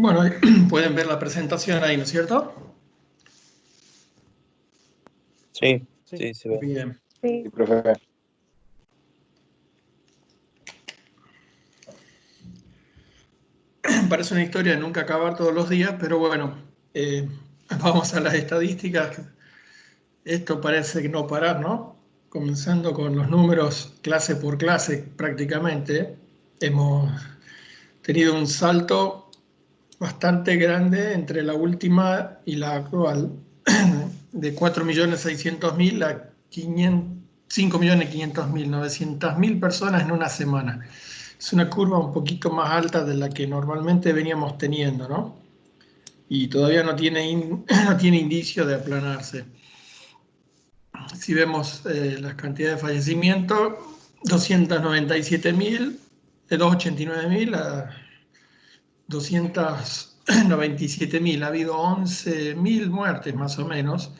Bueno, pueden ver la presentación ahí, ¿no es cierto? Sí, sí, se ve. Bien. Sí, profe. Parece una historia de nunca acabar todos los días, pero bueno, vamos a las estadísticas. Esto parece que no parar, ¿no? Comenzando con los números clase por clase prácticamente, hemos tenido un salto bastante grande entre la última y la actual, de 4.600.000 a 5.500.000, 900.000 personas en una semana. Es una curva un poquito más alta de la que normalmente veníamos teniendo, ¿no? Y todavía no tiene, no tiene indicio de aplanarse. Si vemos la cantidad de fallecimientos, 297.000, de 289.000 a 297.000. Ha habido 11.000 muertes más o menos.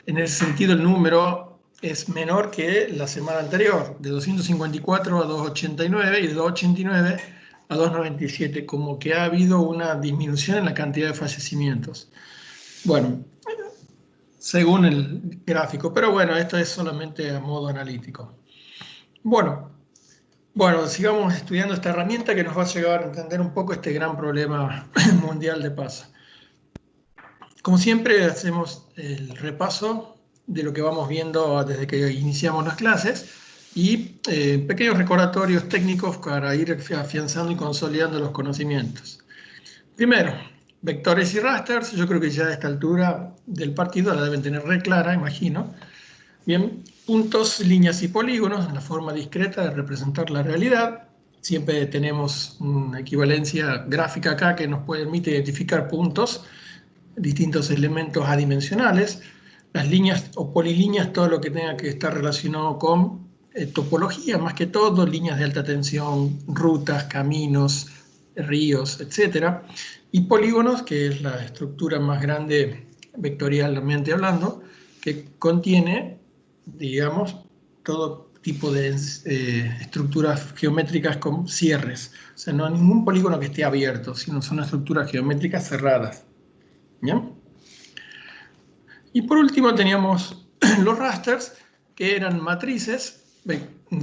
En ese sentido, el número es menor que la semana anterior, de 254 a 289 y de 289 a 297, como que ha habido una disminución en la cantidad de fallecimientos. Bueno, según el gráfico, pero bueno, esto es solamente a modo analítico. Bueno, sigamos estudiando esta herramienta que nos va a llevar a entender un poco este gran problema mundial de paz. Como siempre, hacemos el repaso de lo que vamos viendo desde que iniciamos las clases y pequeños recordatorios técnicos para ir afianzando y consolidando los conocimientos. Primero, vectores y rasters. Yo creo que ya a esta altura del partido la deben tener re clara, imagino. Bien, puntos, líneas y polígonos, en la forma discreta de representar la realidad. Siempre tenemos una equivalencia gráfica acá que nos permite identificar puntos, distintos elementos adimensionales. Las líneas o polilíneas, todo lo que tenga que estar relacionado con topología, más que todo, líneas de alta tensión, rutas, caminos, ríos, etc. Y polígonos, que es la estructura más grande vectorialmente hablando, que contiene, digamos, todo tipo de estructuras geométricas con cierres. O sea, no hay ningún polígono que esté abierto, sino son estructuras geométricas cerradas. ¿Bien? Y por último teníamos los rasters, que eran matrices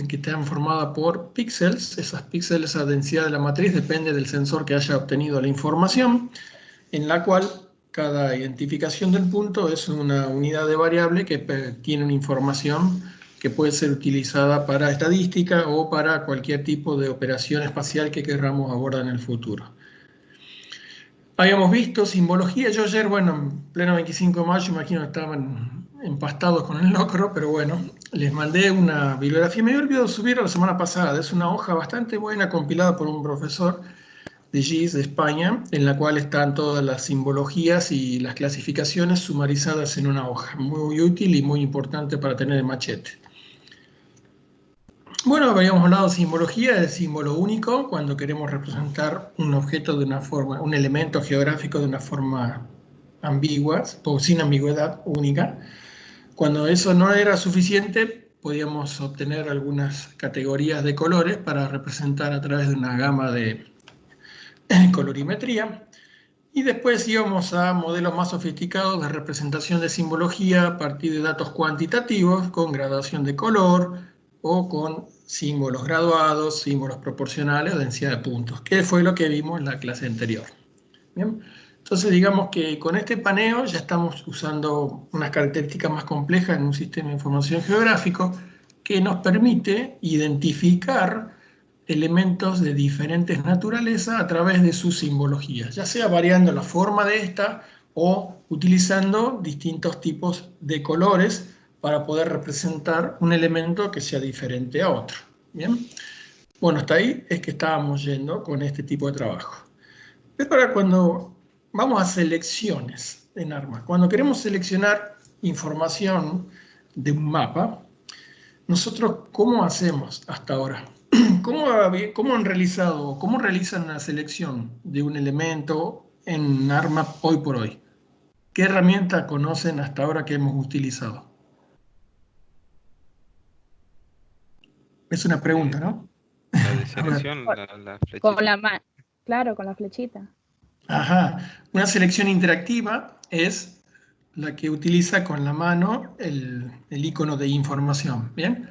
que están formadas por píxeles. Esas píxeles, esa densidad de la matriz depende del sensor que haya obtenido la información, en la cual cada identificación del punto es una unidad de variable que tiene una información que puede ser utilizada para estadística o para cualquier tipo de operación espacial que queramos abordar en el futuro. Habíamos visto simbología. Yo ayer, bueno, en pleno 25 de mayo, imagino que estaban empastados con el locro, pero bueno, les mandé una bibliografía. Me había olvidado subirla la semana pasada. Es una hoja bastante buena compilada por un profesor de GIS de España, en la cual están todas las simbologías y las clasificaciones sumarizadas en una hoja. Muy útil y muy importante para tener el machete. Bueno, habíamos hablado de simbología, de símbolo único, cuando queremos representar un objeto de una forma, un elemento geográfico de una forma ambigua, o sin ambigüedad, única. Cuando eso no era suficiente, podíamos obtener algunas categorías de colores para representar a través de una gama de colorimetría. Y después íbamos a modelos más sofisticados de representación de simbología a partir de datos cuantitativos con graduación de color o con símbolos graduados, símbolos proporcionales o densidad de puntos, que fue lo que vimos en la clase anterior. Bien. Entonces digamos que con este paneo ya estamos usando unas características más complejas en un sistema de información geográfico que nos permite identificar elementos de diferentes naturalezas a través de sus simbologías, ya sea variando la forma de esta o utilizando distintos tipos de colores para poder representar un elemento que sea diferente a otro. ¿Bien? Bueno, hasta ahí es que estábamos yendo con este tipo de trabajo. Es para cuando vamos a selecciones en ARMA. Cuando queremos seleccionar información de un mapa, nosotros, ¿cómo hacemos hasta ahora? ¿Cómo han realizado, cómo realizan la selección de un elemento en ARMA hoy por hoy? ¿Qué herramienta conocen hasta ahora que hemos utilizado? Es una pregunta, ¿no? La de A ver. selección, la Con flechita. la mano. Claro, con la flechita. Ajá. Una selección interactiva es la que utiliza con la mano el icono de información. ¿Bien?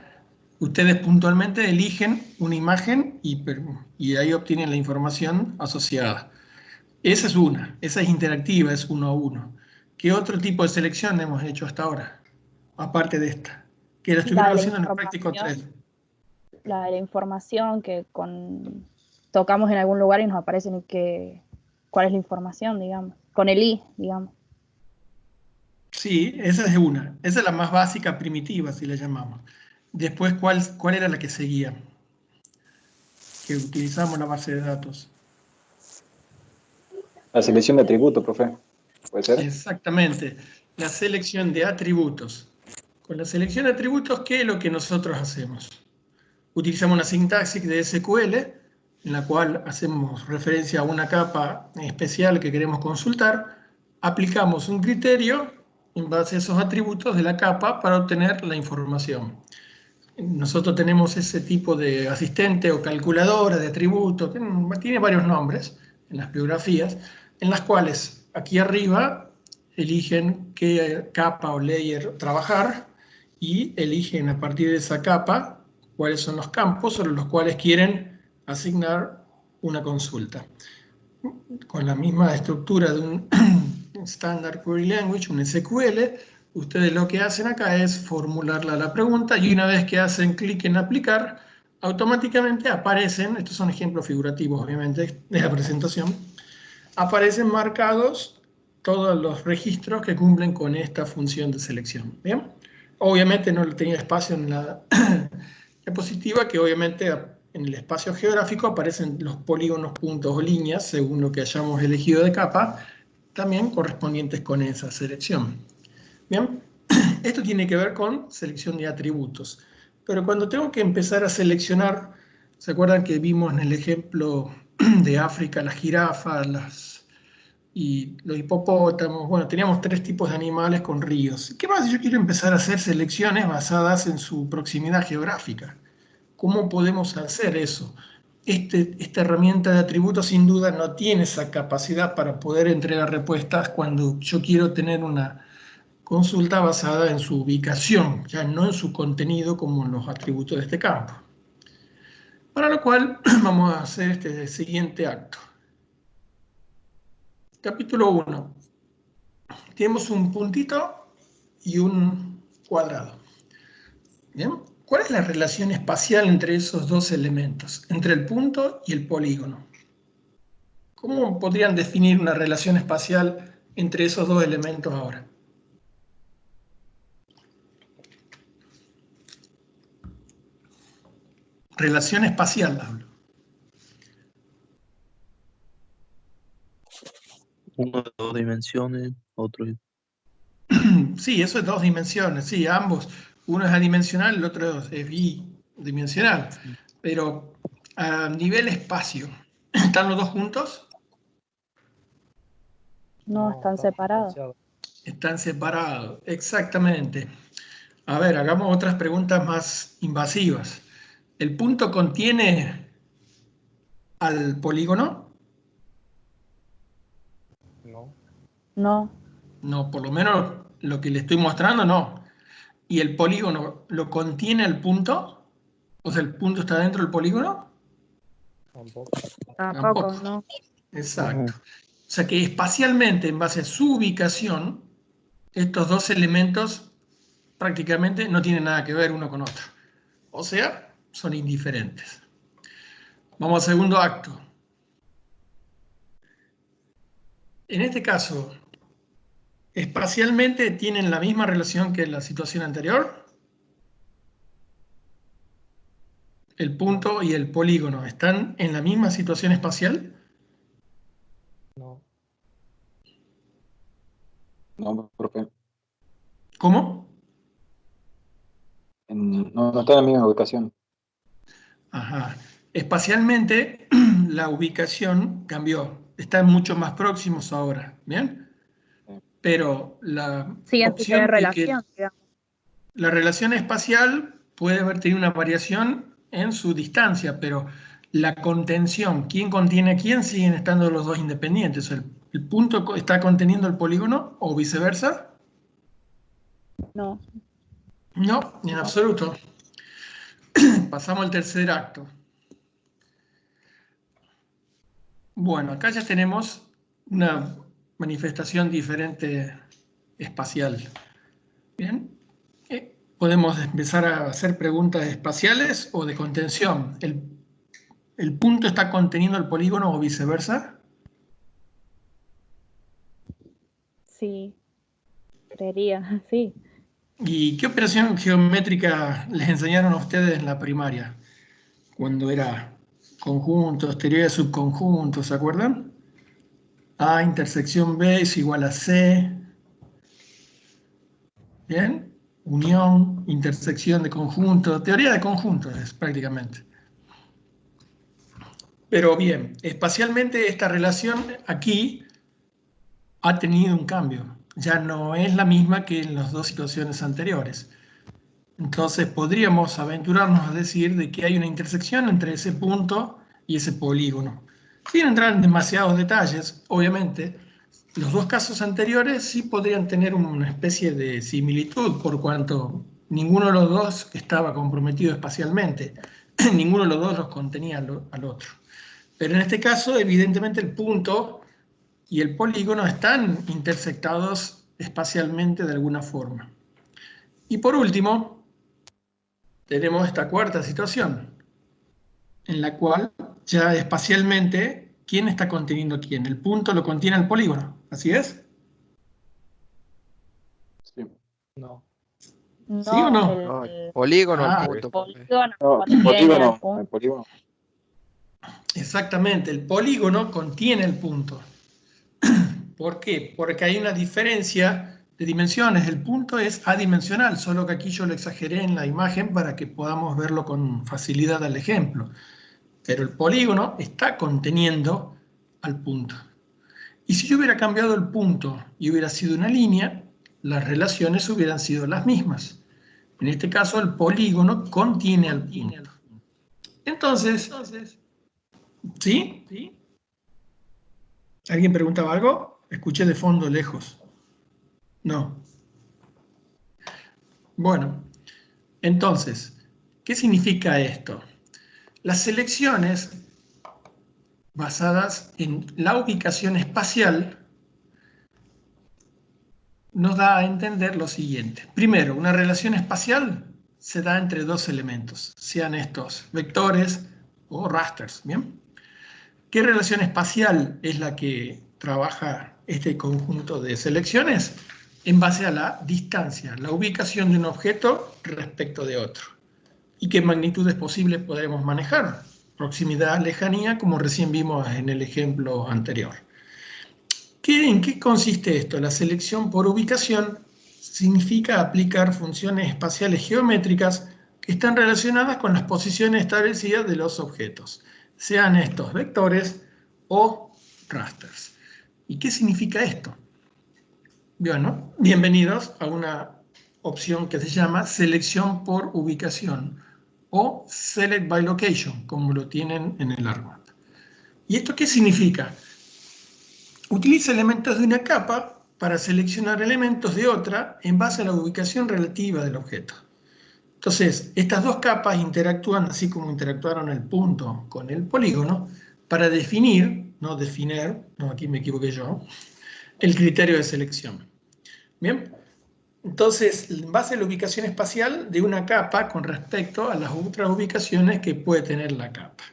Ustedes puntualmente eligen una imagen y ahí obtienen la información asociada. Esa es una, esa es interactiva, es uno a uno. ¿Qué otro tipo de selección hemos hecho hasta ahora? Aparte de esta, que la La estuvieron de la haciendo en el práctico información, 3. que tocamos en algún lugar y nos aparece cuál es la información, digamos, con el i, digamos. Sí, esa es una. Esa es la más básica, primitiva, si la llamamos. Después, ¿cuál era la que seguía? Que utilizamos la base de datos. La selección de atributos, profe. ¿Puede ser? Exactamente, la selección de atributos. Con la selección de atributos, ¿qué es lo que nosotros hacemos? Utilizamos una sintaxis de SQL, en la cual hacemos referencia a una capa especial que queremos consultar, aplicamos un criterio en base a esos atributos de la capa para obtener la información. Nosotros tenemos ese tipo de asistente o calculadora de atributos, tiene varios nombres en las bibliografías, en las cuales aquí arriba eligen qué capa o layer trabajar y eligen a partir de esa capa cuáles son los campos sobre los cuales quieren asignar una consulta. Con la misma estructura de un Standard Query Language, un SQL, ustedes lo que hacen acá es formularla la pregunta y una vez que hacen clic en aplicar, automáticamente aparecen, estos son ejemplos figurativos obviamente de la presentación, aparecen marcados todos los registros que cumplen con esta función de selección. ¿Bien? Obviamente no tenía espacio en la diapositiva, que obviamente en el espacio geográfico aparecen los polígonos, puntos o líneas, según lo que hayamos elegido de capa, también correspondientes con esa selección. Bien, esto tiene que ver con selección de atributos. Pero cuando tengo que empezar a seleccionar, ¿se acuerdan que vimos en el ejemplo de África las jirafas, y los hipopótamos? Bueno, teníamos 3 tipos de animales con ríos. ¿Qué más si yo quiero empezar a hacer selecciones basadas en su proximidad geográfica? ¿Cómo podemos hacer eso? Esta herramienta de atributos sin duda no tiene esa capacidad para poder entregar respuestas cuando yo quiero tener una consulta basada en su ubicación, ya no en su contenido como en los atributos de este campo. Para lo cual vamos a hacer este siguiente acto. Capítulo 1. Tenemos un puntito y un cuadrado. ¿Bien? ¿Cuál es la relación espacial entre esos dos elementos, entre el punto y el polígono? ¿Cómo podrían definir una relación espacial entre esos dos elementos ahora? Relación espacial, hablo. Uno de 2 dimensiones, otro. Sí, eso es 2 dimensiones, sí, ambos. Uno es adimensional, el otro es bidimensional. Pero a nivel espacio, ¿están los dos juntos? No, están separados. Están separados, exactamente. A ver, hagamos otras preguntas más invasivas. ¿El punto contiene al polígono? No, No, por lo menos lo que le estoy mostrando, no. ¿Y el polígono lo contiene al punto? O sea, ¿el punto está dentro del polígono? tampoco, no. Exacto. O sea que espacialmente, en base a su ubicación, estos dos elementos prácticamente no tienen nada que ver uno con otro. O sea, son indiferentes. Vamos al segundo acto. En este caso, ¿espacialmente tienen la misma relación que en la situación anterior? ¿El punto y el polígono están en la misma situación espacial? No, profe. ¿Cómo? No está en la misma ubicación. Ajá. Espacialmente, la ubicación cambió. Están mucho más próximos ahora, ¿bien? Pero la Siguen sin opción tener de que relación, digamos. la relación espacial puede haber tenido una variación en su distancia, pero la contención, quién contiene a quién, siguen estando los dos independientes. ¿El punto está conteniendo el polígono o viceversa? No. No, en absoluto. Pasamos al tercer acto. Bueno, acá ya tenemos una manifestación diferente espacial. Bien. Podemos empezar a hacer preguntas espaciales o de contención. ¿El punto está conteniendo el polígono o viceversa? Sí, creería, sí. ¿Y qué operación geométrica les enseñaron a ustedes en la primaria? Cuando era conjuntos, teoría de subconjuntos, ¿se acuerdan? A intersección B es igual a C. ¿Bien? Unión, intersección de conjuntos, teoría de conjuntos es prácticamente. Pero bien, espacialmente esta relación aquí ha tenido un cambio. Ya no es la misma que en las dos situaciones anteriores. Entonces podríamos aventurarnos a decir de que hay una intersección entre ese punto y ese polígono. Sin entrar en demasiados detalles, obviamente, los dos casos anteriores sí podrían tener una especie de similitud por cuanto ninguno de los dos estaba comprometido espacialmente. Ninguno de los dos los contenía al otro. Pero en este caso, evidentemente, el punto y el polígono están intersectados espacialmente de alguna forma. Y por último, tenemos esta cuarta situación, en la cual ya espacialmente, ¿quién está conteniendo quién? El punto lo contiene el polígono, ¿así es? Sí. No. ¿Sí o No, no? No, el polígono, el Ah, punto, profe. polígono No, el contiene al polígono, punto. el polígono. exactamente, el polígono contiene el punto. ¿Por qué? Porque hay una diferencia de dimensiones. El punto es adimensional, solo que aquí yo lo exageré en la imagen para que podamos verlo con facilidad al ejemplo. Pero el polígono está conteniendo al punto. Y si yo hubiera cambiado el punto y hubiera sido una línea, las relaciones hubieran sido las mismas. En este caso, el polígono contiene al punto. Entonces, ¿sí? ¿Alguien preguntaba algo? Escuché de fondo lejos. No. Bueno, entonces, ¿qué significa esto? Las selecciones basadas en la ubicación espacial nos da a entender lo siguiente. Primero, una relación espacial se da entre dos elementos, sean estos vectores o rasters, ¿bien? ¿Qué relación espacial es la que trabaja este conjunto de selecciones? En base a la distancia, la ubicación de un objeto respecto de otro. ¿Y qué magnitudes posibles podremos manejar? Proximidad, lejanía, como recién vimos en el ejemplo anterior. ¿En qué consiste esto? La selección por ubicación significa aplicar funciones espaciales geométricas que están relacionadas con las posiciones establecidas de los objetos, sean estos vectores o rasters. ¿Y qué significa esto? Bueno, bienvenidos a una opción que se llama selección por ubicación o select by location, como lo tienen en el árbol. ¿Y esto qué significa? Utiliza elementos de una capa para seleccionar elementos de otra en base a la ubicación relativa del objeto. Entonces, estas dos capas interactúan, así como interactuaron el punto con el polígono, para definir, aquí me equivoqué yo, el criterio de selección. Bien, entonces, en base a la ubicación espacial de una capa con respecto a las otras ubicaciones que puede tener la capa.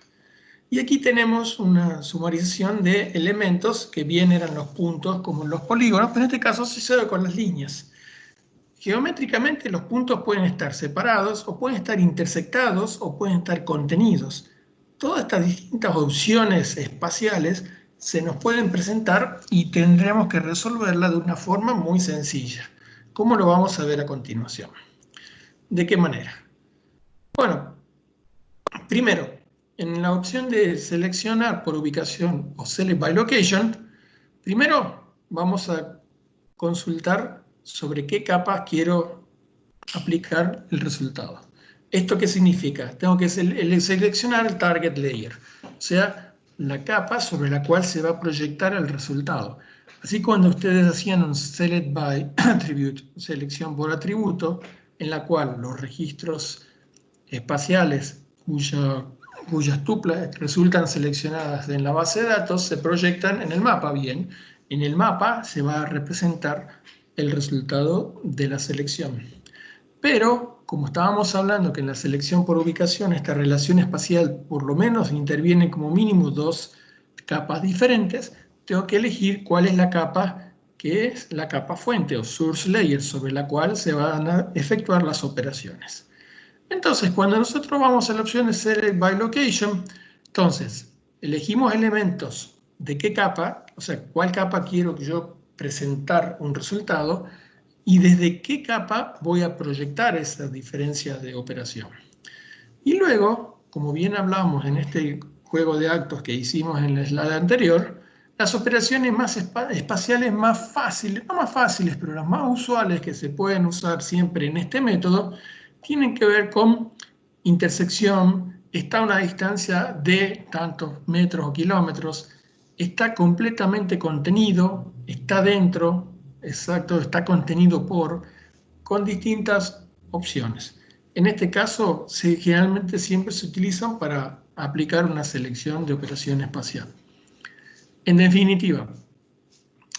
Y aquí tenemos una sumarización de elementos que bien eran los puntos como los polígonos, pero en este caso se ve con las líneas. Geométricamente los puntos pueden estar separados o pueden estar intersectados o pueden estar contenidos. Todas estas distintas opciones espaciales se nos pueden presentar y tendremos que resolverla de una forma muy sencilla. ¿Cómo lo vamos a ver a continuación? ¿De qué manera? Bueno, primero, en la opción de seleccionar por ubicación o select by location, primero vamos a consultar sobre qué capas quiero aplicar el resultado. ¿Esto qué significa? Tengo que seleccionar el target layer, o sea, la capa sobre la cual se va a proyectar el resultado. Así cuando ustedes hacían un select by attribute, selección por atributo, en la cual los registros espaciales cuyas tuplas resultan seleccionadas en la base de datos se proyectan en el mapa. Bien, en el mapa se va a representar el resultado de la selección. Pero, como estábamos hablando que en la selección por ubicación esta relación espacial por lo menos interviene como mínimo dos capas diferentes, tengo que elegir cuál es la capa que es la capa fuente o source layer sobre la cual se van a efectuar las operaciones. Entonces, cuando nosotros vamos a la opción de Select by Location, entonces, elegimos elementos de qué capa, o sea, cuál capa quiero yo presentar un resultado, y desde qué capa voy a proyectar esa diferencia de operación. Y luego, como bien hablamos en este juego de actos que hicimos en el slide anterior, las operaciones más espaciales más fáciles, no más fáciles, pero las más usuales que se pueden usar siempre en este método, tienen que ver con intersección, está a una distancia de tantos metros o kilómetros, está completamente contenido, está dentro, exacto, está contenido con distintas opciones. En este caso, generalmente siempre se utilizan para aplicar una selección de operación espacial. En definitiva,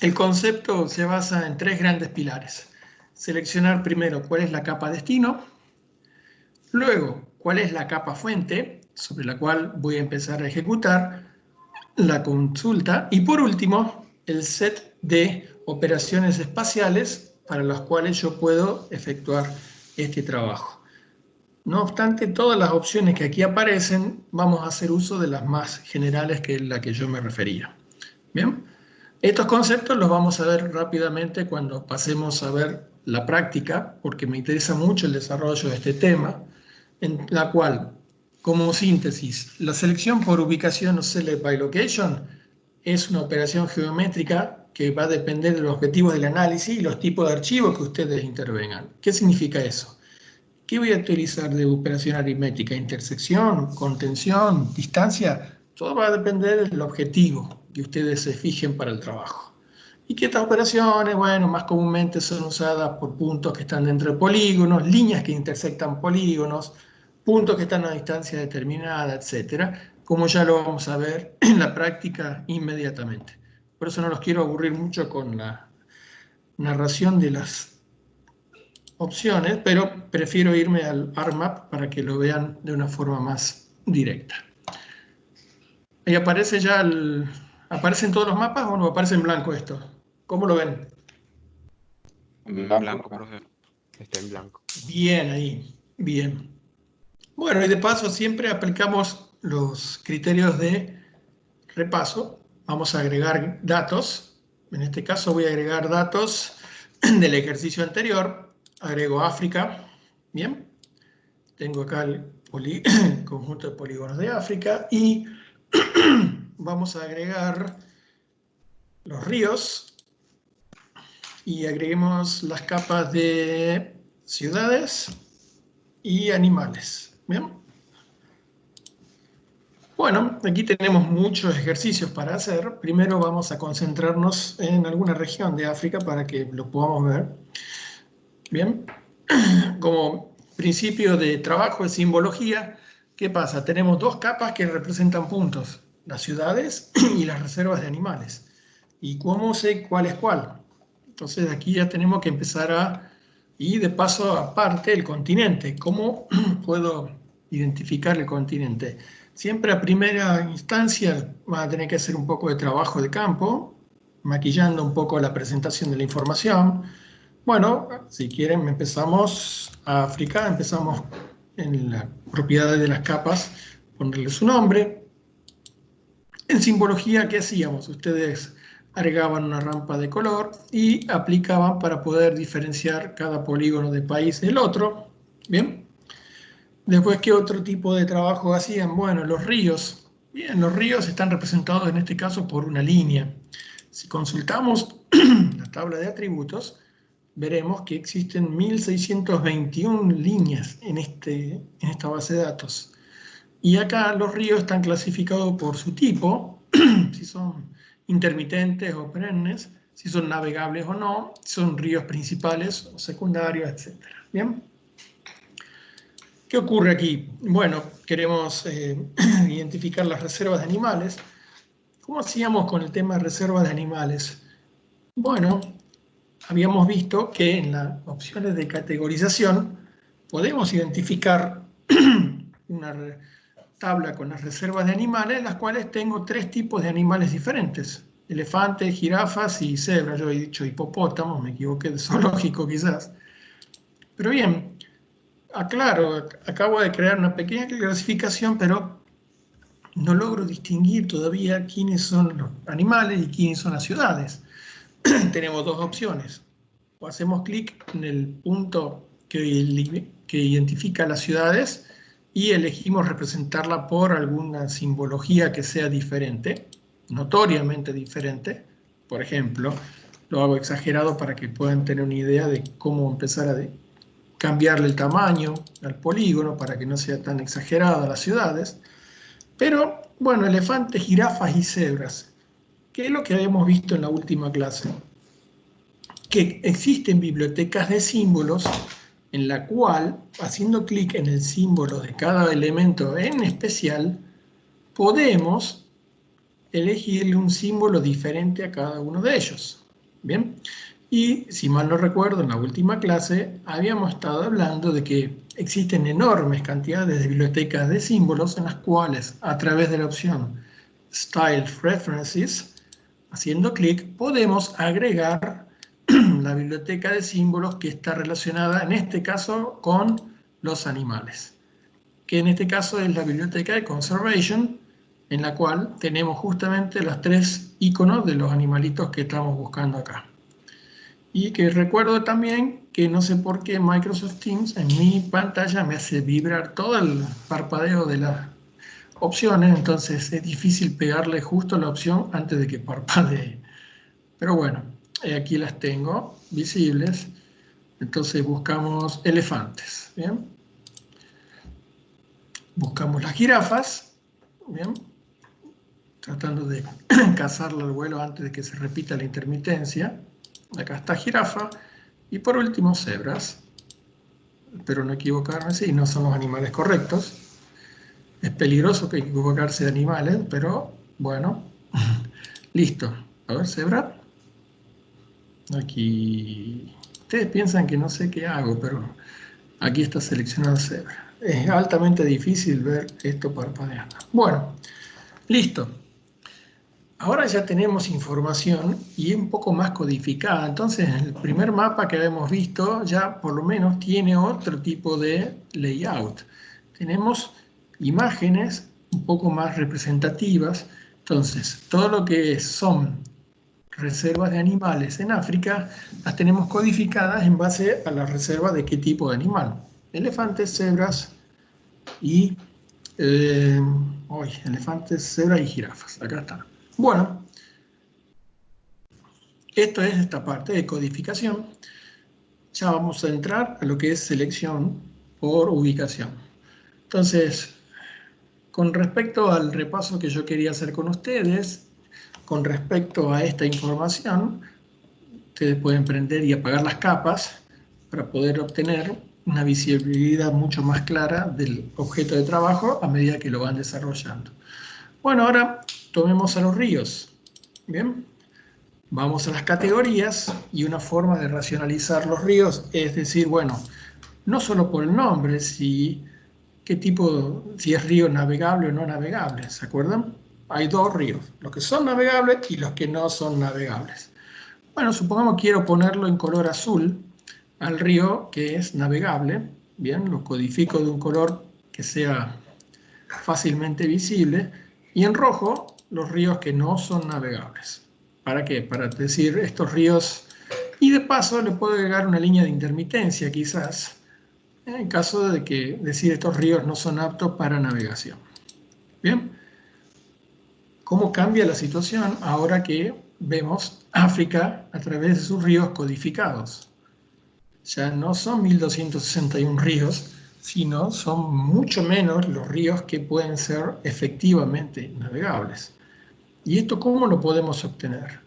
el concepto se basa en tres grandes pilares. Seleccionar primero cuál es la capa destino, luego cuál es la capa fuente sobre la cual voy a empezar a ejecutar la consulta y por último el set de operaciones espaciales para las cuales yo puedo efectuar este trabajo. No obstante, todas las opciones que aquí aparecen, vamos a hacer uso de las más generales que es la que yo me refería. Bien, estos conceptos los vamos a ver rápidamente cuando pasemos a ver la práctica, porque me interesa mucho el desarrollo de este tema, en la cual, como síntesis, la selección por ubicación o Select by Location es una operación geométrica que va a depender de los objetivos del análisis y los tipos de archivos que ustedes intervengan. ¿Qué significa eso? ¿Qué voy a utilizar de operación aritmética? ¿Intersección? ¿Contención? ¿Distancia? Todo va a depender del objetivo que ustedes se fijen para el trabajo. Y que estas operaciones, bueno, más comúnmente son usadas por puntos que están dentro de polígonos, líneas que intersectan polígonos, puntos que están a una distancia determinada, etcétera, como ya lo vamos a ver en la práctica inmediatamente. Por eso no los quiero aburrir mucho con la narración de las opciones, pero prefiero irme al ArcMap para que lo vean de una forma más directa. Ahí aparece ya ¿aparecen todos los mapas o no aparece en blanco esto? ¿Cómo lo ven? En Blanco, profe. Está en blanco. Bien ahí, bien. Bueno, y de paso siempre aplicamos los criterios de repaso. Vamos a agregar datos. En este caso voy a agregar datos del ejercicio anterior. Agrego África. Bien. Tengo acá el conjunto de polígonos de África y vamos a agregar los ríos y agreguemos las capas de ciudades y animales. ¿Bien? Bueno, aquí tenemos muchos ejercicios para hacer. Primero vamos a concentrarnos en alguna región de África para que lo podamos ver. Bien, como principio de trabajo de simbología, ¿qué pasa? Tenemos dos capas que representan puntos, las ciudades y las reservas de animales. ¿Y cómo sé cuál es cuál? Entonces aquí ya tenemos que empezar y de paso aparte el continente. ¿Cómo puedo identificar el continente? Siempre a primera instancia van a tener que hacer un poco de trabajo de campo, maquillando un poco la presentación de la información. Bueno, si quieren empezamos a África, empezamos en las propiedades de las capas, ponerle su nombre. En simbología, ¿qué hacíamos? Ustedes agregaban una rampa de color y aplicaban para poder diferenciar cada polígono de país del otro. ¿Bien? Después, ¿qué otro tipo de trabajo hacían? Bueno, los ríos. Bien, los ríos están representados en este caso por una línea. Si consultamos la tabla de atributos, veremos que existen 1621 líneas en esta base de datos. Y acá los ríos están clasificados por su tipo, si son intermitentes o perennes, si son navegables o no, si son ríos principales o secundarios, etc. ¿Bien? ¿Qué ocurre aquí? Bueno, queremos identificar las reservas de animales. ¿Cómo hacíamos con el tema de reservas de animales? Bueno, habíamos visto que en las opciones de categorización podemos identificar una tabla con las reservas de animales, en las cuales tengo 3 tipos de animales diferentes: elefantes, jirafas y cebras. Yo he dicho hipopótamos, me equivoqué de zoológico quizás. Pero bien, aclaro, acabo de crear una pequeña clasificación, pero no logro distinguir todavía quiénes son los animales y quiénes son las ciudades. Tenemos 2 opciones. O hacemos clic en el punto que identifica las ciudades y elegimos representarla por alguna simbología que sea diferente, notoriamente diferente. Por ejemplo, lo hago exagerado para que puedan tener una idea de cómo empezar a cambiarle el tamaño al polígono para que no sea tan exagerada las ciudades. Pero, bueno, elefantes, jirafas y cebras. ¿Qué es lo que habíamos visto en la última clase? Que existen bibliotecas de símbolos en la cual, haciendo clic en el símbolo de cada elemento en especial, podemos elegirle un símbolo diferente a cada uno de ellos. ¿Bien? Y, si mal no recuerdo, en la última clase habíamos estado hablando de que existen enormes cantidades de bibliotecas de símbolos en las cuales, a través de la opción Style References, haciendo clic, podemos agregar la biblioteca de símbolos que está relacionada, en este caso, con los animales, que en este caso es la biblioteca de Conservation, en la cual tenemos justamente los 3 iconos de los animalitos que estamos buscando acá. Y que recuerdo también que no sé por qué Microsoft Teams en mi pantalla me hace vibrar todo el parpadeo de las opciones, entonces es difícil pegarle justo la opción antes de que parpadee. Pero bueno, aquí las tengo visibles. Entonces buscamos elefantes. ¿Bien? Buscamos las jirafas. ¿Bien? Tratando de cazarla al vuelo antes de que se repita la intermitencia. Acá está jirafa. Y por último, cebras. Espero no equivocarme, sí, no son los animales correctos. Es peligroso que equivocarse de animales, pero bueno. Listo. A ver, cebra. Aquí. Ustedes piensan que no sé qué hago, pero aquí está seleccionado cebra. Es altamente difícil ver esto parpadeando. Bueno, listo. Ahora ya tenemos información y un poco más codificada. Entonces, el primer mapa que habíamos visto ya por lo menos tiene otro tipo de layout. Tenemos imágenes un poco más representativas. Entonces, todo lo que son reservas de animales en África las tenemos codificadas en base a la reserva de qué tipo de animal. Elefantes, cebras y elefantes, cebras y jirafas. Acá está. Bueno, esto es esta parte de codificación. Ya vamos a entrar a lo que es selección por ubicación. Entonces, con respecto al repaso que yo quería hacer con ustedes, con respecto a esta información, ustedes pueden prender y apagar las capas para poder obtener una visibilidad mucho más clara del objeto de trabajo a medida que lo van desarrollando. Bueno, ahora tomemos a los ríos. Bien, vamos a las categorías y una forma de racionalizar los ríos es decir, bueno, no solo por el nombre, si es río navegable o no navegable, ¿se acuerdan? Hay 2 ríos, los que son navegables y los que no son navegables. Bueno, supongamos que quiero ponerlo en color azul al río que es navegable. Bien, lo codifico de un color que sea fácilmente visible. Y en rojo, los ríos que no son navegables. ¿Para qué? Para decir estos ríos. Y de paso le puedo agregar una línea de intermitencia quizás, en caso de que decir estos ríos no son aptos para navegación. Bien. ¿Cómo cambia la situación ahora que vemos África a través de sus ríos codificados? ya no son 1.261 ríos, sino son mucho menos los ríos que pueden ser efectivamente navegables. ¿Y esto cómo lo podemos obtener?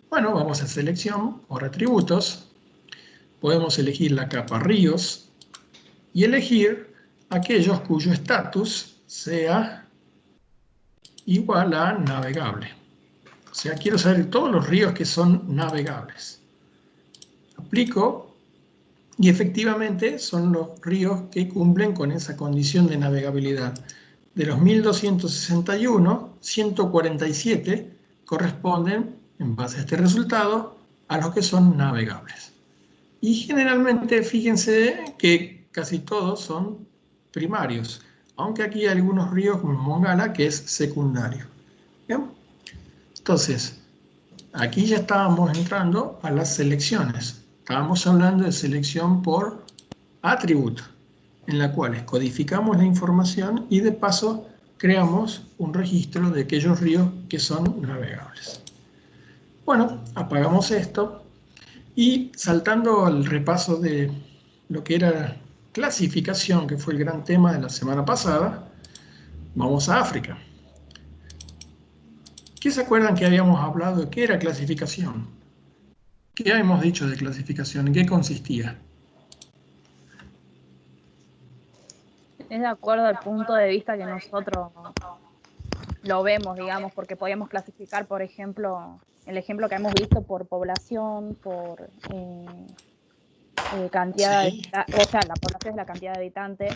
Bueno, vamos a selección, por atributos, podemos elegir la capa ríos y elegir aquellos cuyo estatus sea igual a navegable. O sea, quiero saber todos los ríos que son navegables. Aplico y efectivamente son los ríos que cumplen con esa condición de navegabilidad. De los 1.261, 147 corresponden, en base a este resultado, a los que son navegables. Y generalmente, fíjense que casi todos son primarios, aunque aquí hay algunos ríos como Mongala que es secundario. ¿Bien? Entonces, aquí ya estábamos entrando a las selecciones. Estábamos hablando de selección por atributo, en la cual codificamos la información y de paso creamos un registro de aquellos ríos que son navegables. Bueno, apagamos esto y saltando al repaso de lo que era clasificación, que fue el gran tema de la semana pasada, vamos a África. ¿Qué se acuerdan que habíamos hablado de qué era clasificación? ¿Qué habíamos dicho de clasificación? ¿En qué consistía? Es de acuerdo al punto de vista que nosotros lo vemos, digamos, porque podíamos clasificar, por ejemplo, el ejemplo que hemos visto por población, por cantidad, Sí. o sea, la población es la cantidad de habitantes,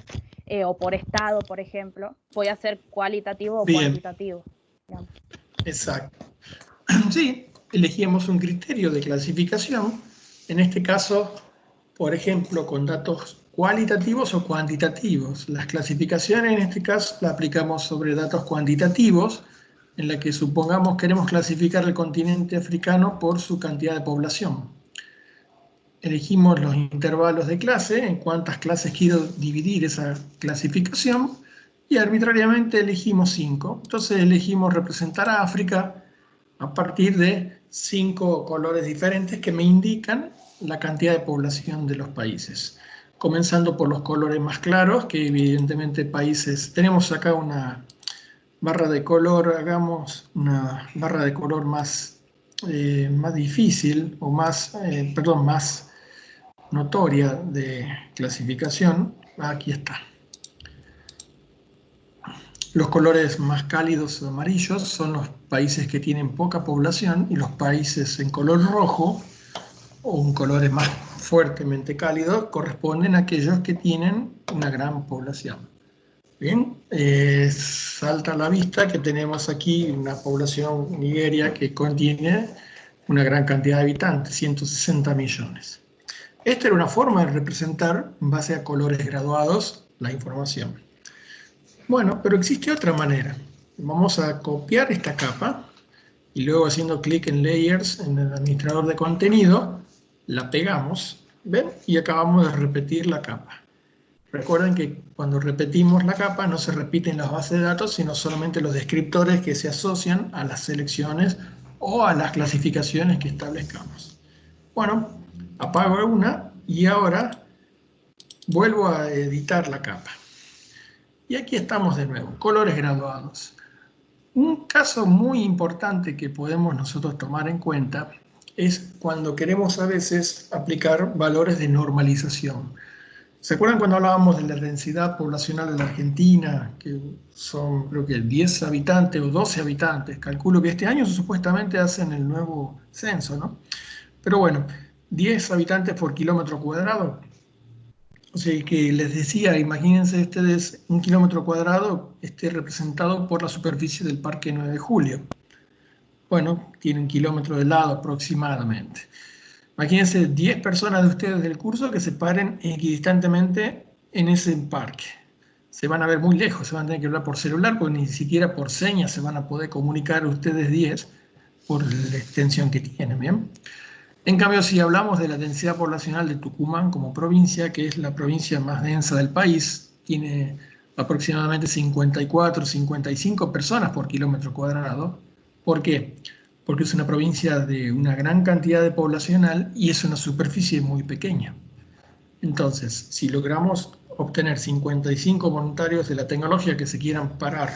o por estado, por ejemplo, podía ser cualitativo o Bien. cuantitativo. Digamos. Exacto. Sí, elegíamos un criterio de clasificación, en este caso, por ejemplo, con datos cualitativos o cuantitativos. Las clasificaciones, en este caso, las aplicamos sobre datos cuantitativos, en la que supongamos queremos clasificar el continente africano por su cantidad de población. Elegimos los intervalos de clase, en cuántas clases quiero dividir esa clasificación, y arbitrariamente elegimos 5. Entonces elegimos representar a África a partir de 5 colores diferentes que me indican la cantidad de población de los países. Comenzando por los colores más claros, que evidentemente países... Tenemos acá una barra de color, hagamos una barra de color más difícil, o más notoria de clasificación. Aquí está. Los colores más cálidos o amarillos son los países que tienen poca población, y los países en color rojo o en colores más fuertemente cálidos corresponden a aquellos que tienen una gran población. Bien, salta a la vista que tenemos aquí una población Nigeria que contiene una gran cantidad de habitantes, 160 millones. Esta era una forma de representar en base a colores graduados la información. Bueno, pero existe otra manera. Vamos a copiar esta capa y luego haciendo clic en Layers en el administrador de contenido, la pegamos, ¿ven? Y acabamos de repetir la capa. Recuerden que cuando repetimos la capa no se repiten las bases de datos, sino solamente los descriptores que se asocian a las selecciones o a las clasificaciones que establezcamos. Bueno, apago una y ahora vuelvo a editar la capa. Y aquí estamos de nuevo, colores graduados. Un caso muy importante que podemos nosotros tomar en cuenta es cuando queremos a veces aplicar valores de normalización. ¿Se acuerdan cuando hablábamos de la densidad poblacional de la Argentina, que son creo que 10 habitantes o 12 habitantes? Calculo que este año supuestamente hacen el nuevo censo, ¿no? Pero bueno, 10 habitantes por kilómetro cuadrado. O sea que les decía, imagínense ustedes un kilómetro cuadrado esté representado por la superficie del Parque 9 de Julio. Bueno, tiene 1 kilómetro de lado aproximadamente. Imagínense 10 personas de ustedes del curso que se paren equidistantemente en ese parque. Se van a ver muy lejos, se van a tener que hablar por celular, porque ni siquiera por señas se van a poder comunicar ustedes 10 por la extensión que tienen, ¿bien? En cambio, si hablamos de la densidad poblacional de Tucumán como provincia, que es la provincia más densa del país, tiene aproximadamente 54, 55 personas por kilómetro cuadrado. ¿Por qué? Porque es una provincia de una gran cantidad de poblacional y es una superficie muy pequeña. Entonces, si logramos obtener 55 voluntarios de la tecnología que se quieran parar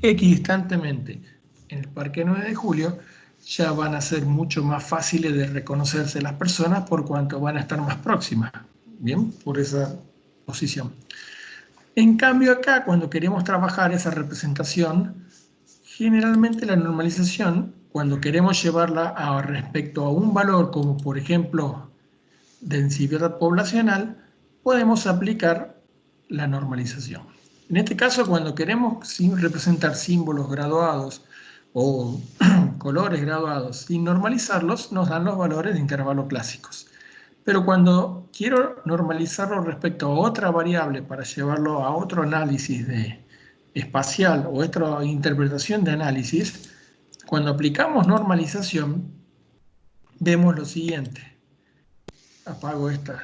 equidistantemente en el Parque 9 de Julio, ya van a ser mucho más fáciles de reconocerse las personas por cuanto van a estar más próximas, ¿bien? Por esa posición. En cambio acá, cuando queremos trabajar esa representación, generalmente la normalización, cuando queremos llevarla respecto a un valor como por ejemplo densidad poblacional, podemos aplicar la normalización. En este caso, cuando queremos representar símbolos graduados o colores graduados sin normalizarlos, nos dan los valores de intervalo clásicos. Pero cuando quiero normalizarlo respecto a otra variable para llevarlo a otro análisis espacial o otra interpretación de análisis, cuando aplicamos normalización, vemos lo siguiente. Apago esta.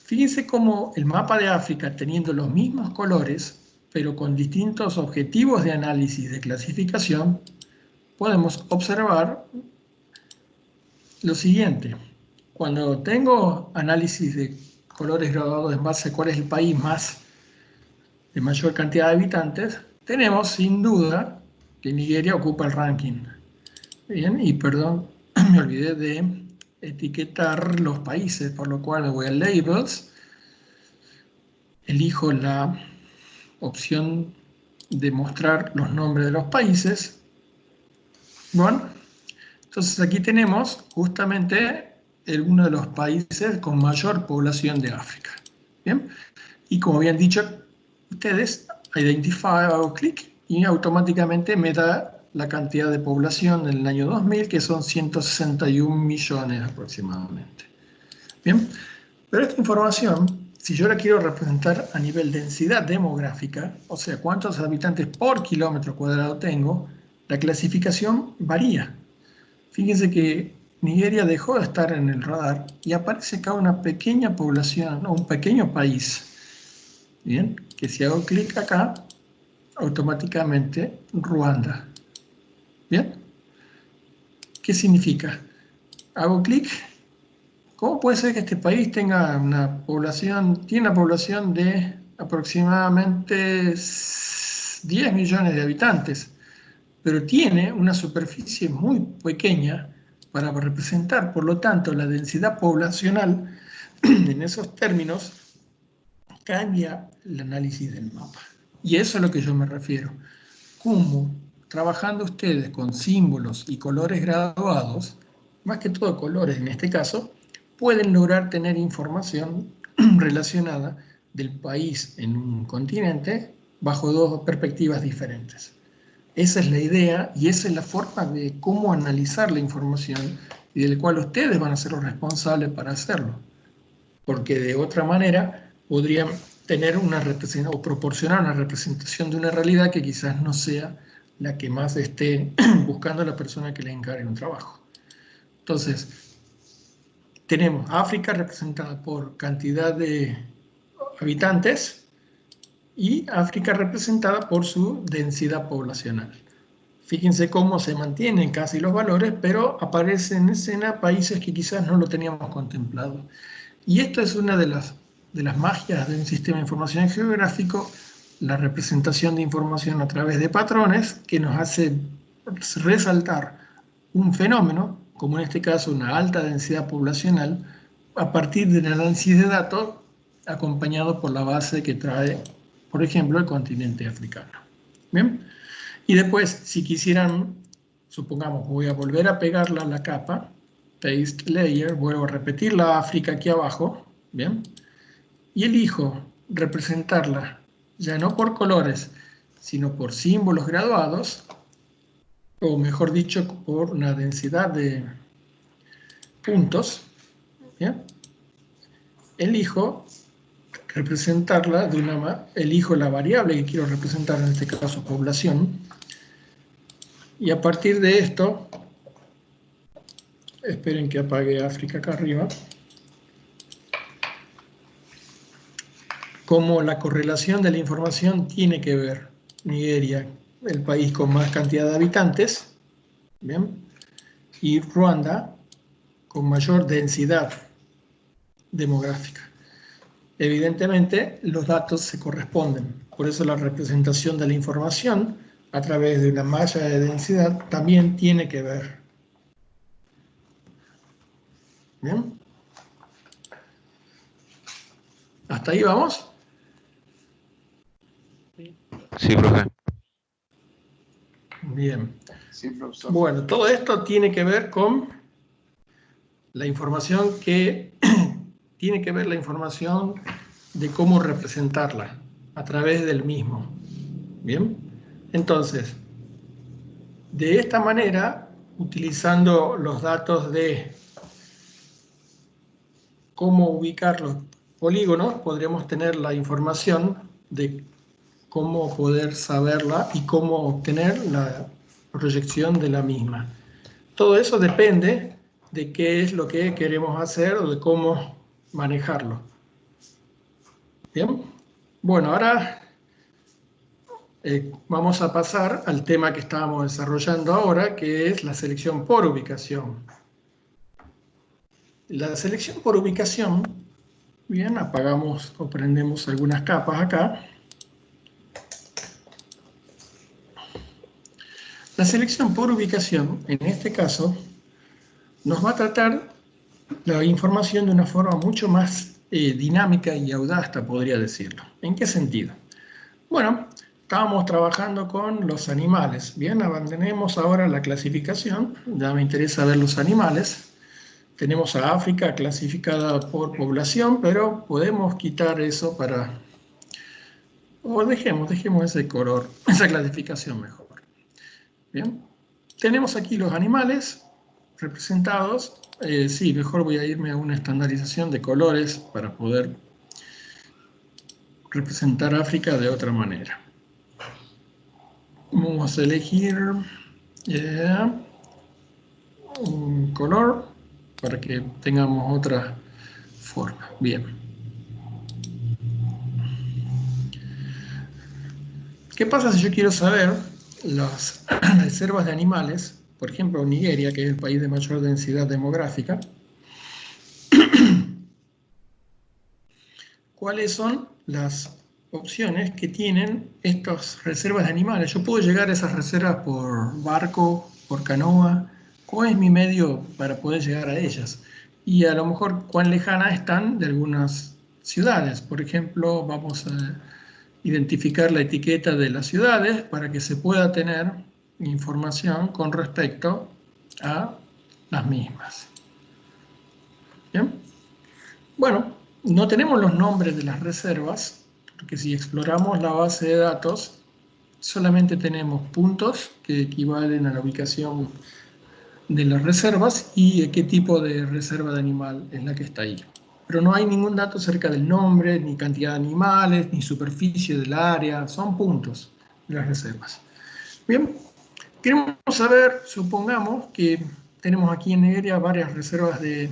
Fíjense cómo el mapa de África, teniendo los mismos colores, pero con distintos objetivos de análisis de clasificación, podemos observar lo siguiente. Cuando tengo análisis de colores graduados en base a cuál es el país de mayor cantidad de habitantes, tenemos sin duda que Nigeria ocupa el ranking. Bien, y perdón, me olvidé de etiquetar los países, por lo cual me voy a Labels, elijo la opción de mostrar los nombres de los países. Bueno, entonces aquí tenemos justamente uno de los países con mayor población de África. Bien, y como habían dicho ustedes, Identify, hago clic y automáticamente me da la cantidad de población en el año 2000, que son 161 millones aproximadamente. Bien, pero esta información, si yo la quiero representar a nivel densidad demográfica, o sea, cuántos habitantes por kilómetro cuadrado tengo, la clasificación varía. Fíjense que Nigeria dejó de estar en el radar y aparece acá una pequeña población, o un pequeño país. Bien, que si hago clic acá, automáticamente Ruanda. ¿Bien? ¿Qué significa? Hago clic. ¿Cómo puede ser que este país tenga una población de aproximadamente 10 millones de habitantes, pero tiene una superficie muy pequeña para representar? Por lo tanto, la densidad poblacional en esos términos cambia el análisis del mapa. Y eso es a lo que yo me refiero. Cómo trabajando ustedes con símbolos y colores graduados, más que todo colores en este caso, pueden lograr tener información relacionada del país en un continente bajo dos perspectivas diferentes. Esa es la idea y esa es la forma de cómo analizar la información y del cual ustedes van a ser los responsables para hacerlo. Porque de otra manera podrían tener una representación o proporcionar una representación de una realidad que quizás no sea la que más esté buscando a la persona que le encargue un trabajo. Entonces, tenemos África representada por cantidad de habitantes y África representada por su densidad poblacional. Fíjense cómo se mantienen casi los valores, pero aparecen en escena países que quizás no lo teníamos contemplado. Y esto es una de las magias de un sistema de información geográfico, la representación de información a través de patrones que nos hace resaltar un fenómeno, como en este caso una alta densidad poblacional, a partir del análisis de datos acompañado por la base que trae, por ejemplo, el continente africano. ¿Bien? Y después, si quisieran, supongamos, voy a volver a pegarla a la capa, Paste Layer, vuelvo a repetir la África aquí abajo, ¿bien? Y elijo representarla ya no por colores, sino por símbolos graduados, o mejor dicho, por una densidad de puntos. ¿Bien? Elijo representarla elijo la variable que quiero representar, en este caso población, y a partir de esto, esperen que apague África acá arriba, cómo la correlación de la información tiene que ver Nigeria, el país con más cantidad de habitantes, ¿bien? Y Ruanda con mayor densidad demográfica. evidentemente los datos se corresponden. Por eso la representación de la información a través de una malla de densidad también tiene que ver. ¿Bien? ¿Hasta ahí vamos? Sí, profe. Bien. Sí, profesor. Bueno, todo esto tiene que ver con la información que tiene que ver la información de cómo representarla a través del mismo. Bien, entonces, de esta manera, utilizando los datos de cómo ubicar los polígonos, podremos tener la información de cómo poder saberla y cómo obtener la proyección de la misma. Todo eso depende de qué es lo que queremos hacer o de cómo manejarlo. Bien, bueno, ahora vamos a pasar al tema que estábamos desarrollando ahora, que es la selección por ubicación. La selección por ubicación, bien, apagamos o prendemos algunas capas acá. La selección por ubicación, en este caso, nos va a tratar la información de una forma mucho más dinámica y audaz, podría decirlo. ¿En qué sentido? Bueno, estábamos trabajando con los animales. Bien, abandonemos ahora la clasificación. Ya me interesa ver los animales. Tenemos a África clasificada por población, pero podemos quitar eso para... O dejemos ese color, esa clasificación mejor. Bien, tenemos aquí los animales representados. Sí, mejor voy a irme a una estandarización de colores para poder representar África de otra manera. Vamos a elegir un color para que tengamos otra forma. Bien. ¿Qué pasa si yo quiero saber las reservas de animales? Por ejemplo, Nigeria, que es el país de mayor densidad demográfica. ¿Cuáles son las opciones que tienen estas reservas de animales? Yo puedo llegar a esas reservas por barco, por canoa. ¿Cuál es mi medio para poder llegar a ellas? Y a lo mejor cuán lejanas están de algunas ciudades. Por ejemplo, vamos a identificar la etiqueta de las ciudades para que se pueda tener información con respecto a las mismas. ¿Bien? Bueno, no tenemos los nombres de las reservas, porque si exploramos la base de datos, solamente tenemos puntos que equivalen a la ubicación de las reservas y qué tipo de reserva de animal es la que está ahí. Pero no hay ningún dato acerca del nombre, ni cantidad de animales, ni superficie del área, son puntos de las reservas. Bien, queremos saber, supongamos que tenemos aquí en Nigeria varias reservas de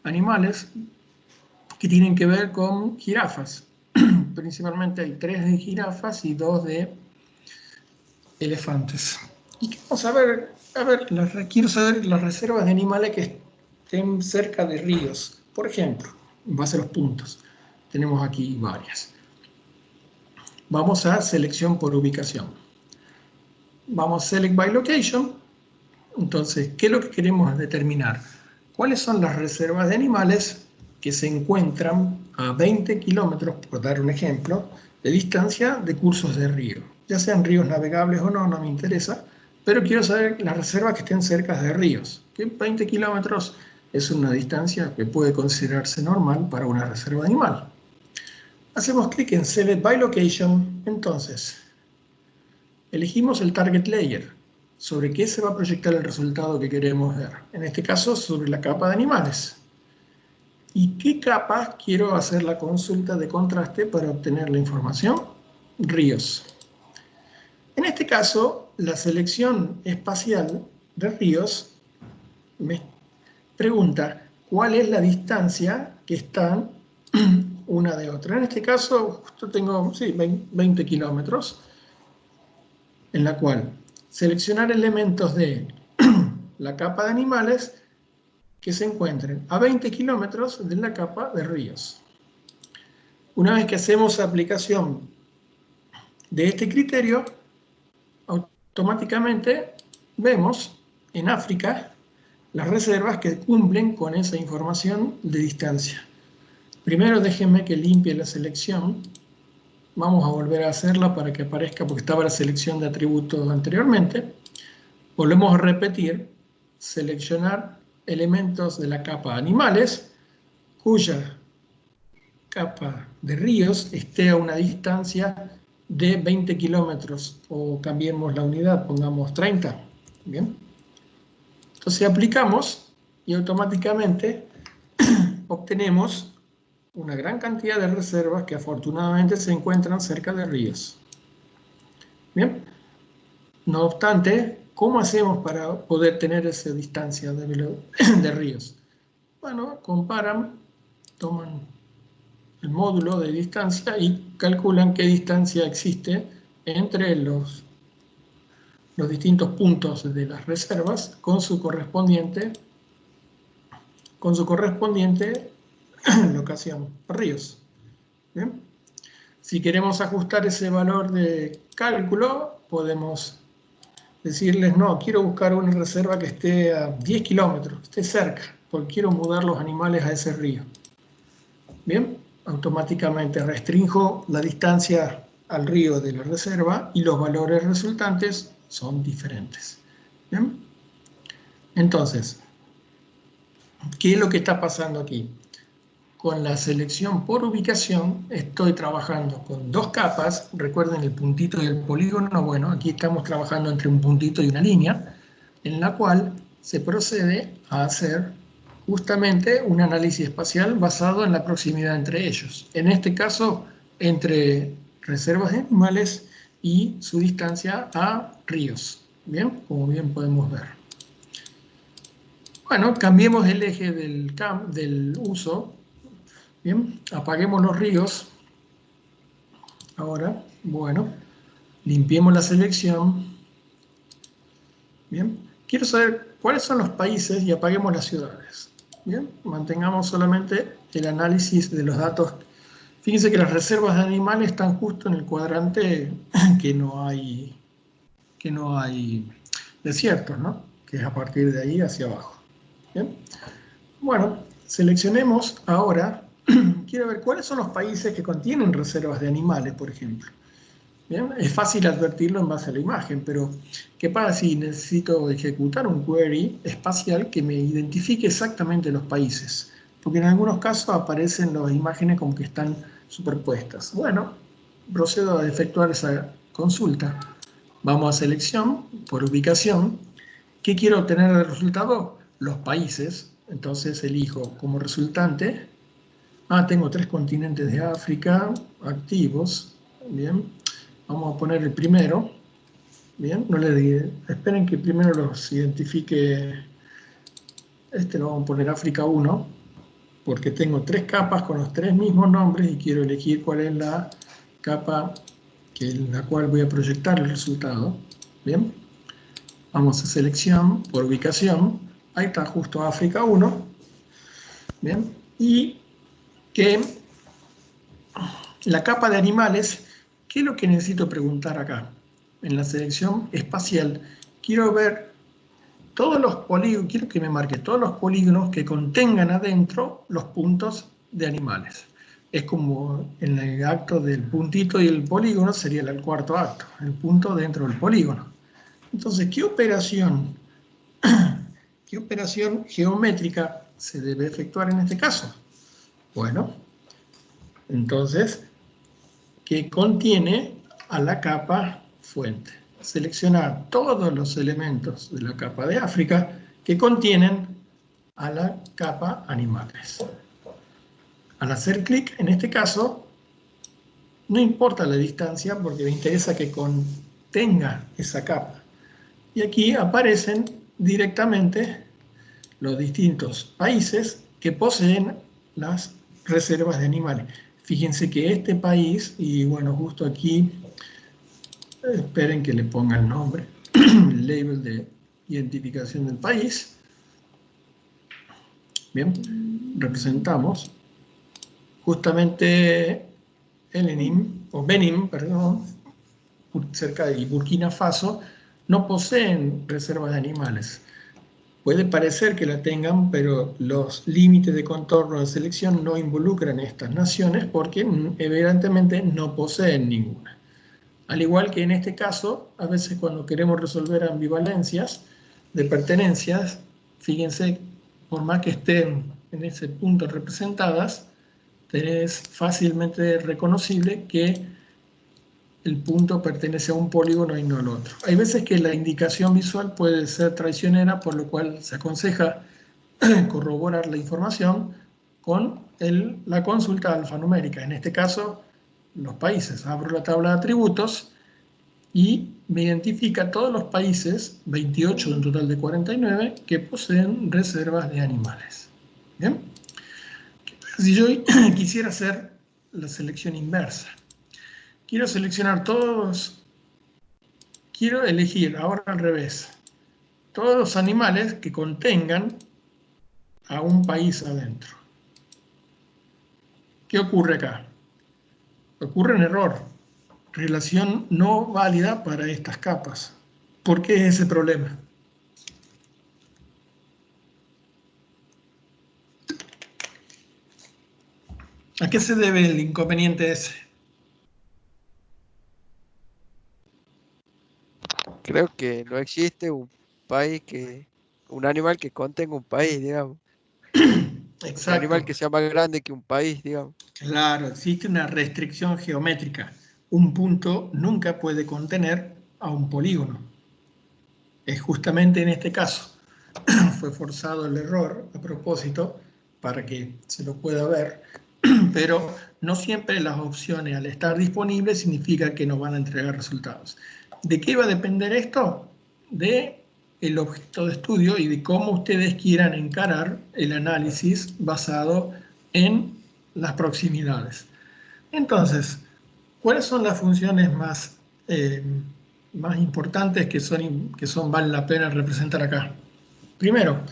animales que tienen que ver con jirafas. Principalmente hay 3 de jirafas y 2 de elefantes. Y vamos a ver, quiero saber las reservas de animales que estén cerca de ríos. Por ejemplo, en base a los puntos, tenemos aquí varias. Vamos a selección por ubicación. Vamos a select by location. Entonces, ¿qué es lo que queremos determinar? ¿Cuáles son las reservas de animales que se encuentran a 20 kilómetros, por dar un ejemplo, de distancia de cursos de río? Ya sean ríos navegables o no, no me interesa, pero quiero saber las reservas que estén cerca de ríos. Que 20 kilómetros es una distancia que puede considerarse normal para una reserva animal. Hacemos clic en Select by Location, entonces elegimos el Target Layer, sobre qué se va a proyectar el resultado que queremos ver. En este caso, sobre la capa de animales. ¿Y qué capa quiero hacer la consulta de contraste para obtener la información? Ríos. En este caso, la selección espacial de ríos me pregunta cuál es la distancia que están una de otra. En este caso, justo tengo 20 kilómetros, en la cual seleccionar elementos de la capa de animales que se encuentren a 20 kilómetros de la capa de ríos. Una vez que hacemos aplicación de este criterio, automáticamente vemos en África las reservas que cumplen con esa información de distancia. Primero déjenme que limpie la selección. Vamos a volver a hacerla para que aparezca, porque estaba la selección de atributos anteriormente. Volvemos a repetir, seleccionar elementos de la capa animales, cuya capa de ríos esté a una distancia de 20 kilómetros, o cambiemos la unidad, pongamos 30. Bien. Entonces aplicamos y automáticamente obtenemos una gran cantidad de reservas que afortunadamente se encuentran cerca de ríos. Bien. No obstante, ¿cómo hacemos para poder tener esa distancia de ríos? Bueno, comparan, toman el módulo de distancia y calculan qué distancia existe entre los distintos puntos de las reservas con su correspondiente locación, ríos. ¿Bien? Si queremos ajustar ese valor de cálculo, podemos decirles, no, quiero buscar una reserva que esté a 10 kilómetros, que esté cerca, porque quiero mudar los animales a ese río. Bien, automáticamente restringo la distancia al río de la reserva y los valores resultantes son diferentes. Bien, entonces, ¿qué es lo que está pasando aquí? Con la selección por ubicación estoy trabajando con dos capas. Recuerden el puntito y el polígono. Bueno, aquí estamos trabajando entre un puntito y una línea, en la cual se procede a hacer justamente un análisis espacial basado en la proximidad entre ellos. En este caso, entre reservas de animales y su distancia a ríos. Bien, como bien podemos ver. Bueno, cambiemos el eje del uso. Bien, apaguemos los ríos. Ahora, bueno, limpiemos la selección. Bien, quiero saber cuáles son los países y apaguemos las ciudades. Bien, mantengamos solamente el análisis de los datos. Fíjense que las reservas de animales están justo en el cuadrante que no hay desiertos, ¿no? Que es a partir de ahí hacia abajo. Bien, bueno, seleccionemos ahora. Quiero ver cuáles son los países que contienen reservas de animales, por ejemplo. Bien, es fácil advertirlo en base a la imagen, pero ¿qué pasa si necesito ejecutar un query espacial que me identifique exactamente los países? Porque en algunos casos aparecen las imágenes como que están superpuestas. Bueno, procedo a efectuar esa consulta. Vamos a selección por ubicación. ¿Qué quiero obtener de resultado? Los países. Entonces elijo como resultante. Tengo 3 continentes de África activos. Bien, vamos a poner el primero. Bien, no le diga, esperen que primero los identifique. Este lo vamos a poner África 1, porque tengo 3 capas con los 3 mismos nombres y quiero elegir cuál es la capa en la cual voy a proyectar el resultado. Bien, vamos a selección por ubicación. Ahí está justo África 1. Bien, y que la capa de animales, ¿qué es lo que necesito preguntar acá? En la selección espacial, quiero ver todos los polígonos, quiero que me marque todos los polígonos que contengan adentro los puntos de animales. Es como en el acto del puntito y el polígono sería el cuarto acto, el punto dentro del polígono. Entonces, ¿qué operación geométrica se debe efectuar en este caso? Bueno, entonces, que contiene a la capa fuente. Seleccionar todos los elementos de la capa de África que contienen a la capa animales. Al hacer clic, en este caso, no importa la distancia porque me interesa que contenga esa capa. Y aquí aparecen directamente los distintos países que poseen las reservas de animales. Fíjense que este país, y bueno, justo aquí, esperen que le ponga el nombre, el label de identificación del país. Bien, representamos. Justamente o Benín, perdón, cerca de Burkina Faso, no poseen reservas de animales. Puede parecer que la tengan, pero los límites de contorno de selección no involucran estas naciones porque evidentemente no poseen ninguna. Al igual que en este caso, a veces cuando queremos resolver ambivalencias de pertenencias, fíjense, por más que estén en ese punto representadas, es fácilmente reconocible que el punto pertenece a un polígono y no al otro. Hay veces que la indicación visual puede ser traicionera, por lo cual se aconseja corroborar la información con la consulta alfanumérica. En este caso, los países. Abro la tabla de atributos y me identifica todos los países, 28 de un total de 49, que poseen reservas de animales. ¿Bien? Si yo quisiera hacer la selección inversa, quiero seleccionar todos, quiero elegir ahora al revés, todos los animales que contengan a un país adentro. ¿Qué ocurre acá? Ocurre un error, relación no válida para estas capas. ¿Por qué es ese problema? ¿A qué se debe el inconveniente ese? Creo que no existe un animal que contenga un país, digamos. Un animal Exacto. que sea más grande que un país, digamos. Claro, existe una restricción geométrica. Un punto nunca puede contener a un polígono. Es justamente en este caso. Fue forzado el error a propósito para que se lo pueda ver, pero no siempre las opciones al estar disponibles significa que nos van a entregar resultados. ¿De qué va a depender esto? De el objeto de estudio y de cómo ustedes quieran encarar el análisis basado en las proximidades. Entonces, ¿cuáles son las funciones más importantes que vale la pena representar acá? Primero,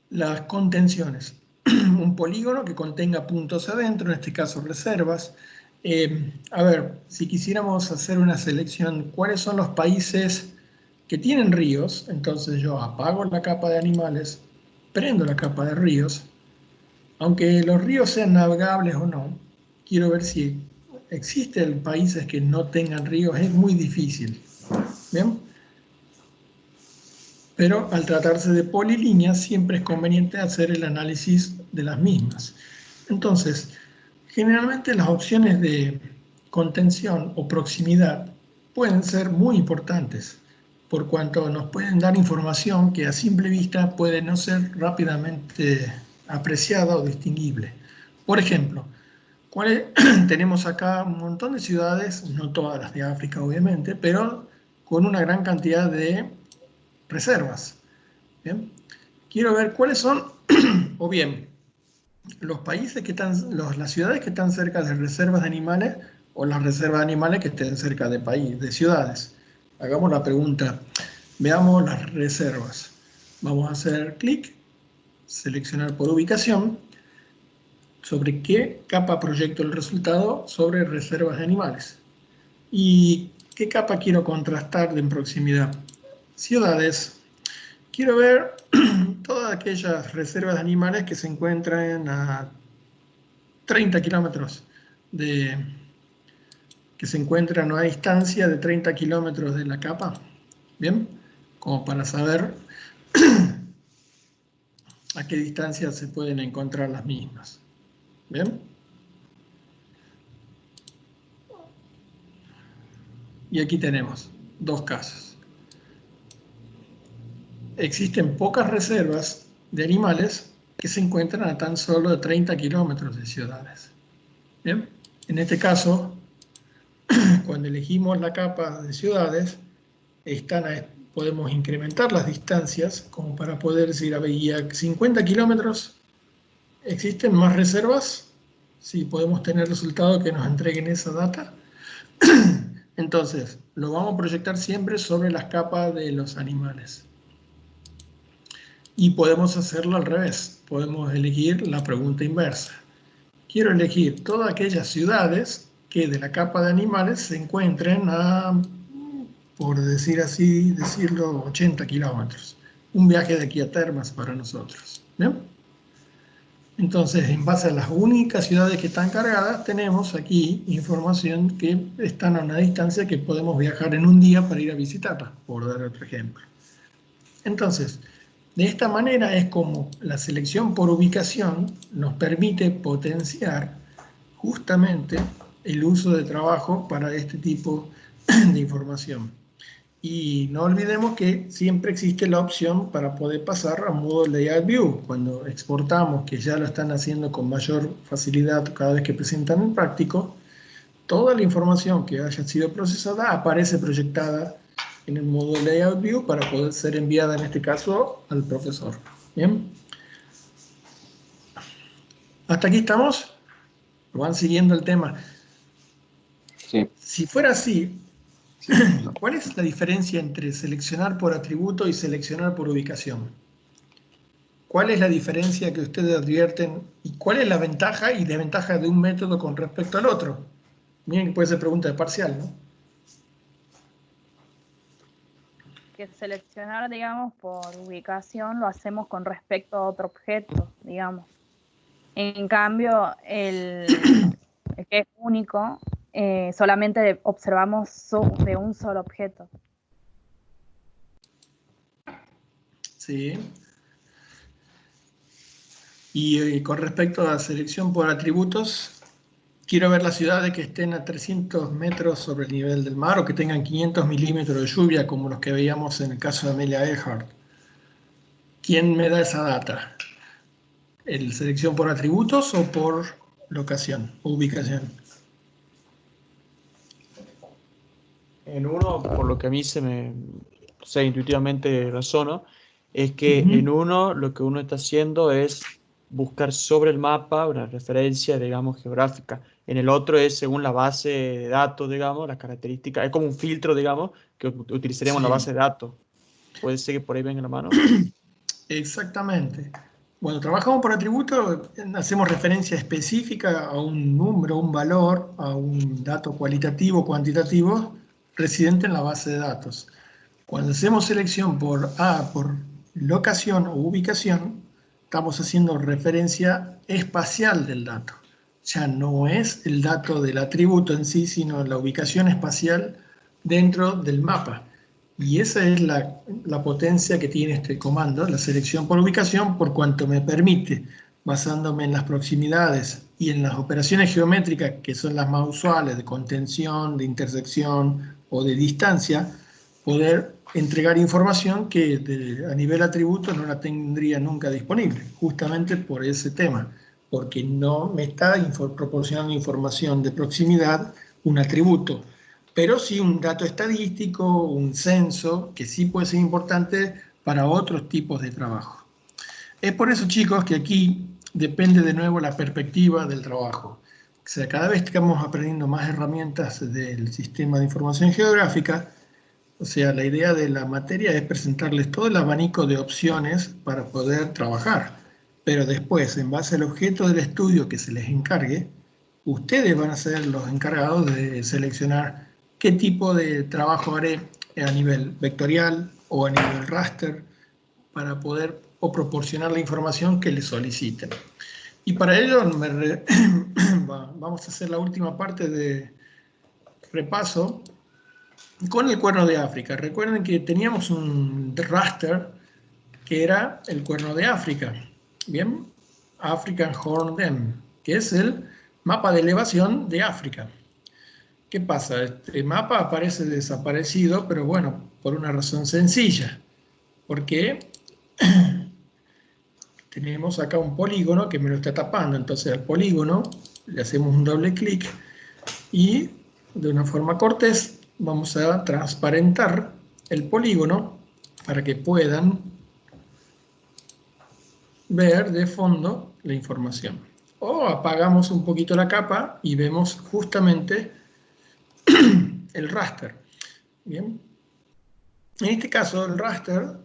las contenciones. Un polígono que contenga puntos adentro, en este caso reservas. A ver, si quisiéramos hacer una selección, ¿cuáles son los países que tienen ríos? Entonces yo apago la capa de animales, prendo la capa de ríos. Aunque los ríos sean navegables o no, quiero ver si existen países que no tengan ríos. Es muy difícil. ¿Bien? Pero al tratarse de polilíneas siempre es conveniente hacer el análisis de las mismas. Entonces, generalmente las opciones de contención o proximidad pueden ser muy importantes, por cuanto nos pueden dar información que a simple vista puede no ser rápidamente apreciada o distinguible. Por ejemplo, tenemos acá un montón de ciudades, no todas las de África obviamente, pero con una gran cantidad de reservas. ¿Bien? Quiero ver cuáles son, o bien, los países que están, las ciudades que están cerca de reservas de animales o las reservas de animales que estén cerca de ciudades. Hagamos la pregunta, veamos las reservas. Vamos a hacer clic, seleccionar por ubicación, sobre qué capa proyecto el resultado sobre reservas de animales. ¿Y qué capa quiero contrastar en proximidad? Ciudades. Quiero ver todas aquellas reservas de animales que se encuentran a 30 kilómetros que se encuentran a una distancia de 30 kilómetros de la capa. Bien, como para saber a qué distancia se pueden encontrar las mismas. Bien. Y aquí tenemos dos casos. Existen pocas reservas de animales que se encuentran a tan solo de 30 kilómetros de ciudades. Bien. En este caso, cuando elegimos la capa de ciudades, podemos incrementar las distancias como para poder decir, a ver, y a 50 kilómetros existen más reservas. Sí, podemos tener resultados que nos entreguen esa data. Entonces, lo vamos a proyectar siempre sobre las capas de los animales. Y podemos hacerlo al revés. Podemos elegir la pregunta inversa. quiero elegir todas aquellas ciudades que de la capa de animales se encuentren a, por decir así, decirlo, 80 kilómetros. Un viaje de aquí a Termas para nosotros. ¿Bien? Entonces, en base a las únicas ciudades que están cargadas, tenemos aquí información que están a una distancia que podemos viajar en un día para ir a visitarlas, por dar otro ejemplo. Entonces, de esta manera es como la selección por ubicación nos permite potenciar justamente el uso de trabajo para este tipo de información. Y no olvidemos que siempre existe la opción para poder pasar a modo Layout View. Cuando exportamos, que ya lo están haciendo con mayor facilidad cada vez que presentan en práctico, toda la información que haya sido procesada aparece proyectada en el modo Layout View para poder ser enviada, en este caso, al profesor. ¿Bien? ¿Hasta aquí estamos? ¿Van siguiendo el tema? Sí. Si fuera así, ¿cuál es la diferencia entre seleccionar por atributo y seleccionar por ubicación? ¿Cuál es la diferencia que ustedes advierten y cuál es la ventaja y desventaja de un método con respecto al otro? Miren que puede ser pregunta de parcial, ¿no? Que seleccionar, digamos, por ubicación lo hacemos con respecto a otro objeto, digamos. En cambio, el que es único, solamente observamos de un solo objeto. Sí. Y con respecto a selección por atributos, quiero ver las ciudades que estén a 300 metros sobre el nivel del mar o que tengan 500 milímetros de lluvia, como los que veíamos en el caso de Amelia Earhart. ¿Quién me da esa data? ¿El selección por atributos o por locación o ubicación? En uno, por lo que a mí intuitivamente razono, es que en uno lo que uno está haciendo es buscar sobre el mapa una referencia, digamos, geográfica. En el otro es según la base de datos, digamos, las características. Es como un filtro, digamos, que utilizaríamos en la base de datos. Puede ser que por ahí venga la mano. Exactamente. Cuando trabajamos por atributo, hacemos referencia específica a un número, un valor, a un dato cualitativo o cuantitativo residente en la base de datos. Cuando hacemos selección por locación o ubicación, estamos haciendo referencia espacial del dato. Ya no es el dato del atributo en sí, sino la ubicación espacial dentro del mapa. Y esa es la potencia que tiene este comando, la selección por ubicación, por cuanto me permite, basándome en las proximidades y en las operaciones geométricas, que son las más usuales, de contención, de intersección o de distancia, poder entregar información que a nivel atributo no la tendría nunca disponible, justamente por ese tema, porque no me está proporcionando información de proximidad un atributo, pero sí un dato estadístico, un censo, que sí puede ser importante para otros tipos de trabajo. Es por eso, chicos, que aquí depende de nuevo la perspectiva del trabajo. O sea, cada vez que vamos aprendiendo más herramientas del sistema de información geográfica, o sea, la idea de la materia es presentarles todo el abanico de opciones para poder trabajar. Pero después, en base al objeto del estudio que se les encargue, ustedes van a ser los encargados de seleccionar qué tipo de trabajo haré a nivel vectorial o a nivel raster para poder proporcionar la información que les soliciten. Y para ello vamos a hacer la última parte de repaso con el cuerno de África. Recuerden que teníamos un raster que era el cuerno de África. Bien, African Horn Dam, que es el mapa de elevación de África. ¿Qué pasa? Este mapa aparece desaparecido, pero bueno, por una razón sencilla. Porque tenemos acá un polígono que me lo está tapando. Entonces al polígono le hacemos un doble clic y de una forma cortés vamos a transparentar el polígono para que puedan ver de fondo la información. O apagamos un poquito la capa y vemos justamente el raster. Bien. En este caso, el raster,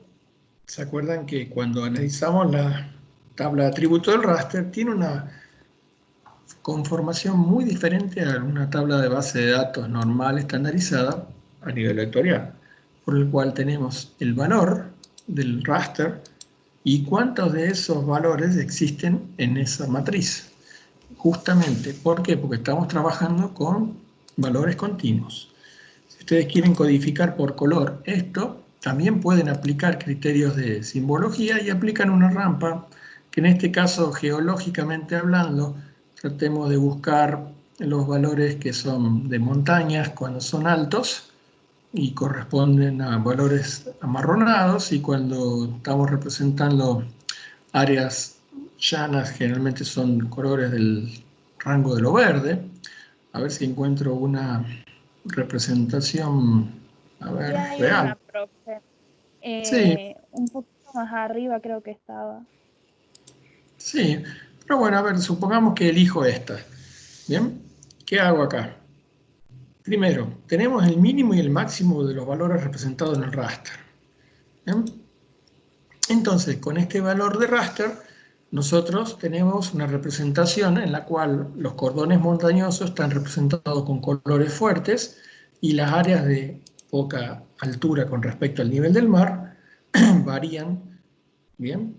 ¿se acuerdan que cuando analizamos la tabla de atributos del raster, tiene una conformación muy diferente a una tabla de base de datos normal, estandarizada, a nivel vectorial, por el cual tenemos el valor del raster y cuántos de esos valores existen en esa matriz. Justamente, ¿por qué? Porque estamos trabajando con valores continuos. Si ustedes quieren codificar por color esto, también pueden aplicar criterios de simbología y aplican una rampa, que en este caso, geológicamente hablando, tratemos de buscar los valores que son de montañas cuando son altos y corresponden a valores amarronados, y cuando estamos representando áreas llanas generalmente son colores del rango de lo verde. A ver si encuentro una representación, a ver, Sí, hay real. una, profe. Sí, Un poquito más arriba creo que estaba. sí. Pero bueno, a ver, supongamos que elijo esta. ¿Bien? ¿Qué hago acá? Primero, tenemos el mínimo y el máximo de los valores representados en el raster. ¿Bien? Entonces, con este valor de raster, nosotros tenemos una representación en la cual los cordones montañosos están representados con colores fuertes y las áreas de poca altura con respecto al nivel del mar varían, ¿bien?,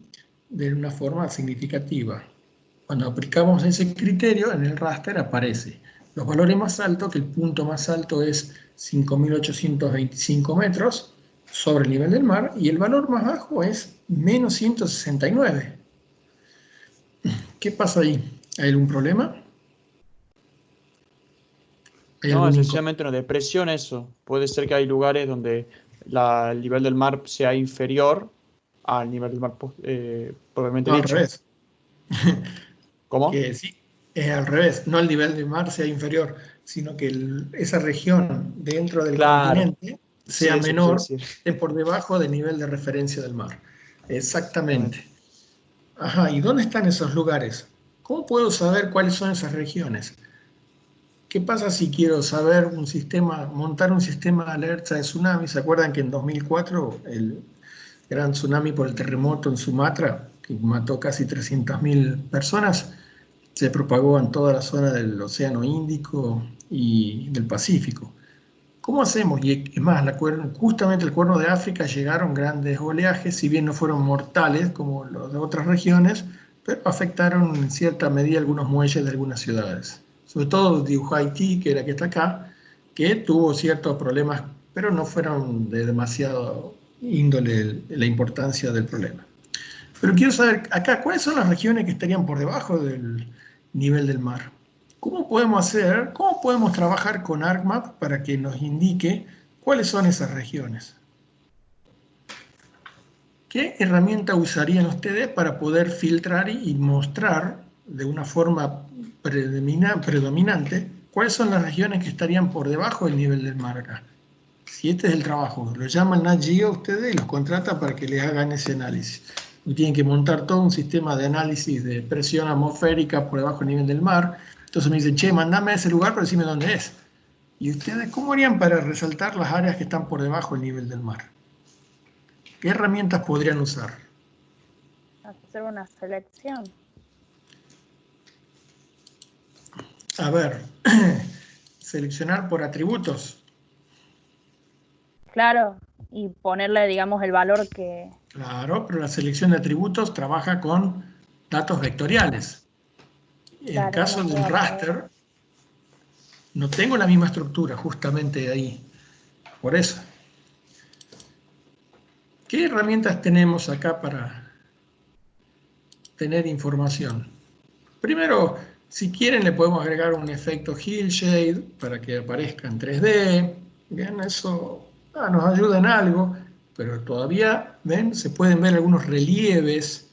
de una forma significativa. Cuando aplicamos ese criterio, en el raster aparece los valores más altos, que el punto más alto es 5.825 metros sobre el nivel del mar, y el valor más bajo es menos 169. ¿Qué pasa ahí? ¿Hay algún problema? ¿Hay No, algún es inconveniente? sencillamente una depresión eso. Puede ser que hay lugares donde el nivel del mar sea inferior al nivel del mar propiamente No, al dicho. revés. ¿Cómo? Que sí, es al revés. No el nivel del mar sea inferior, sino que esa región dentro del Claro, continente sí, sea eso quise menor, decir. esté por debajo del nivel de referencia del mar. Exactamente. Exactamente. Ajá, ¿y dónde están esos lugares? ¿Cómo puedo saber cuáles son esas regiones? ¿Qué pasa si quiero saber un sistema, montar un sistema de alerta de tsunami? ¿Se acuerdan que en 2004 el gran tsunami por el terremoto en Sumatra, que mató casi 300.000 personas, se propagó en toda la zona del Océano Índico y del Pacífico? ¿Cómo hacemos? Y es más, justamente el Cuerno de África llegaron grandes oleajes, si bien no fueron mortales como los de otras regiones, pero afectaron en cierta medida algunos muelles de algunas ciudades. Sobre todo Haití, que era que está acá, que tuvo ciertos problemas, pero no fueron de demasiado índole la importancia del problema. Pero quiero saber acá, ¿cuáles son las regiones que estarían por debajo del nivel del mar? ¿Cómo podemos trabajar con ArcMap para que nos indique cuáles son esas regiones? ¿Qué herramienta usarían ustedes para poder filtrar y mostrar de una forma predominante cuáles son las regiones que estarían por debajo del nivel del mar acá? Si este es el trabajo, lo llaman Nat Geo a ustedes y los contrata para que les hagan ese análisis. Y tienen que montar todo un sistema de análisis de presión atmosférica por debajo del nivel del mar. Entonces me dicen, che, mandame a ese lugar, pero decime dónde es. ¿Y ustedes cómo harían para resaltar las áreas que están por debajo del nivel del mar? ¿Qué herramientas podrían usar? Hacer una selección. A ver, seleccionar por atributos. Claro, y ponerle, digamos, el valor que... Claro, pero la selección de atributos trabaja con datos vectoriales. En Claro, caso no se del va a poder. raster, no tengo la misma estructura justamente ahí. Por eso. ¿Qué herramientas tenemos acá para tener información? Primero, si quieren, le podemos agregar un efecto Hillshade para que aparezca en 3D. Bien, eso nos ayuda en algo, pero todavía, ven, se pueden ver algunos relieves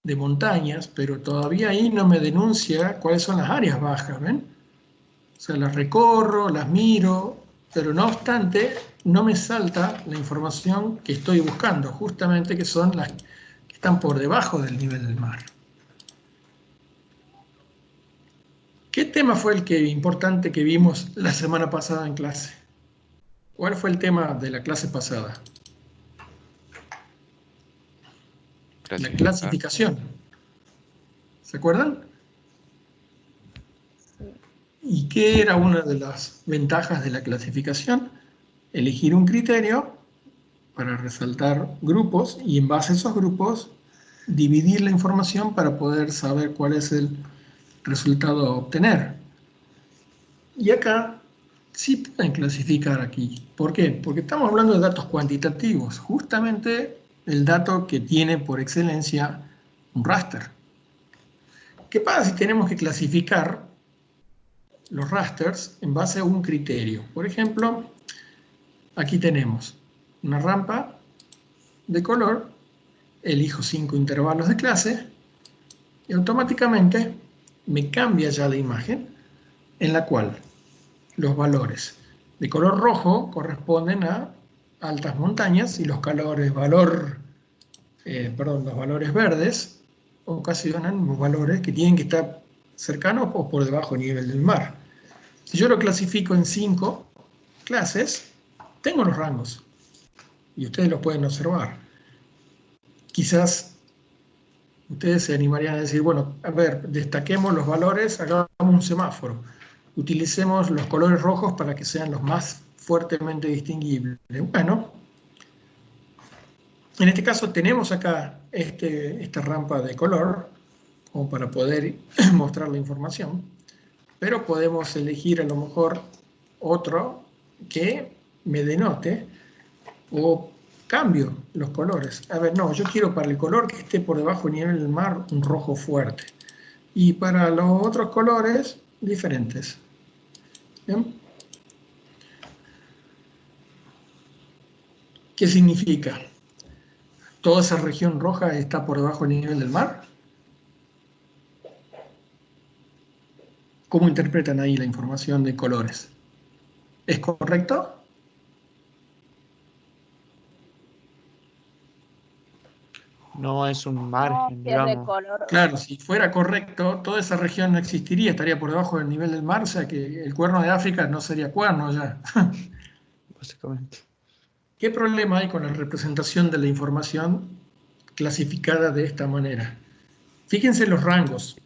de montañas, pero todavía ahí no me denuncia cuáles son las áreas bajas, ¿ven? O sea, las recorro, las miro, pero no obstante, no me salta la información que estoy buscando, justamente que son las que están por debajo del nivel del mar. ¿Qué tema fue el importante que vimos la semana pasada en clase? ¿Cuál fue el tema de la clase pasada? La Clasificar. clasificación. ¿Se acuerdan? ¿Y qué era una de las ventajas de la clasificación? Elegir un criterio para resaltar grupos y en base a esos grupos dividir la información para poder saber cuál es el resultado a obtener. Y acá sí pueden clasificar aquí. ¿Por qué? Porque estamos hablando de datos cuantitativos, justamente el dato que tiene por excelencia un raster. ¿Qué pasa si tenemos que clasificar los rasters en base a un criterio? Por ejemplo, aquí tenemos una rampa de color, elijo 5 intervalos de clase y automáticamente me cambia ya la imagen en la cual los valores de color rojo corresponden a altas montañas y los valores verdes ocasionan los valores que tienen que estar cercanos o por debajo del nivel del mar. Si yo lo clasifico en 5 clases, tengo los rangos y ustedes los pueden observar. Quizás ustedes se animarían a decir, bueno, a ver, destaquemos los valores, hagamos un semáforo. Utilicemos los colores rojos para que sean los más fuertemente distinguibles. Bueno, en este caso tenemos acá esta rampa de color, como para poder mostrar la información, pero podemos elegir a lo mejor otro que me denote o cambio los colores. A ver, no, yo quiero para el color que esté por debajo del nivel del mar un rojo fuerte. Y para los otros colores, diferentes. ¿Bien? ¿Qué significa? ¿Toda esa región roja está por debajo del nivel del mar? ¿Cómo interpretan ahí la información de colores? ¿Es correcto? No es un margen, Si es de digamos. color. Claro, si fuera correcto, toda esa región no existiría, estaría por debajo del nivel del mar, o sea que el cuerno de África no sería cuerno ya. Básicamente. ¿Qué problema hay con la representación de la información clasificada de esta manera? Fíjense los rangos.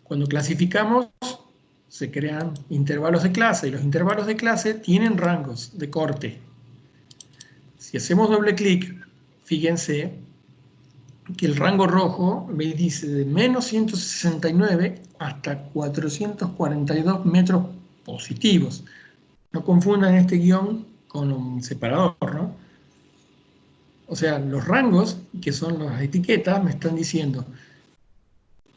Cuando clasificamos, se crean intervalos de clase y los intervalos de clase tienen rangos de corte. Si hacemos doble clic, fíjense que el rango rojo me dice de menos 169 hasta 442 metros positivos. No confundan este guión con un separador, ¿no? O sea, los rangos, que son las etiquetas, me están diciendo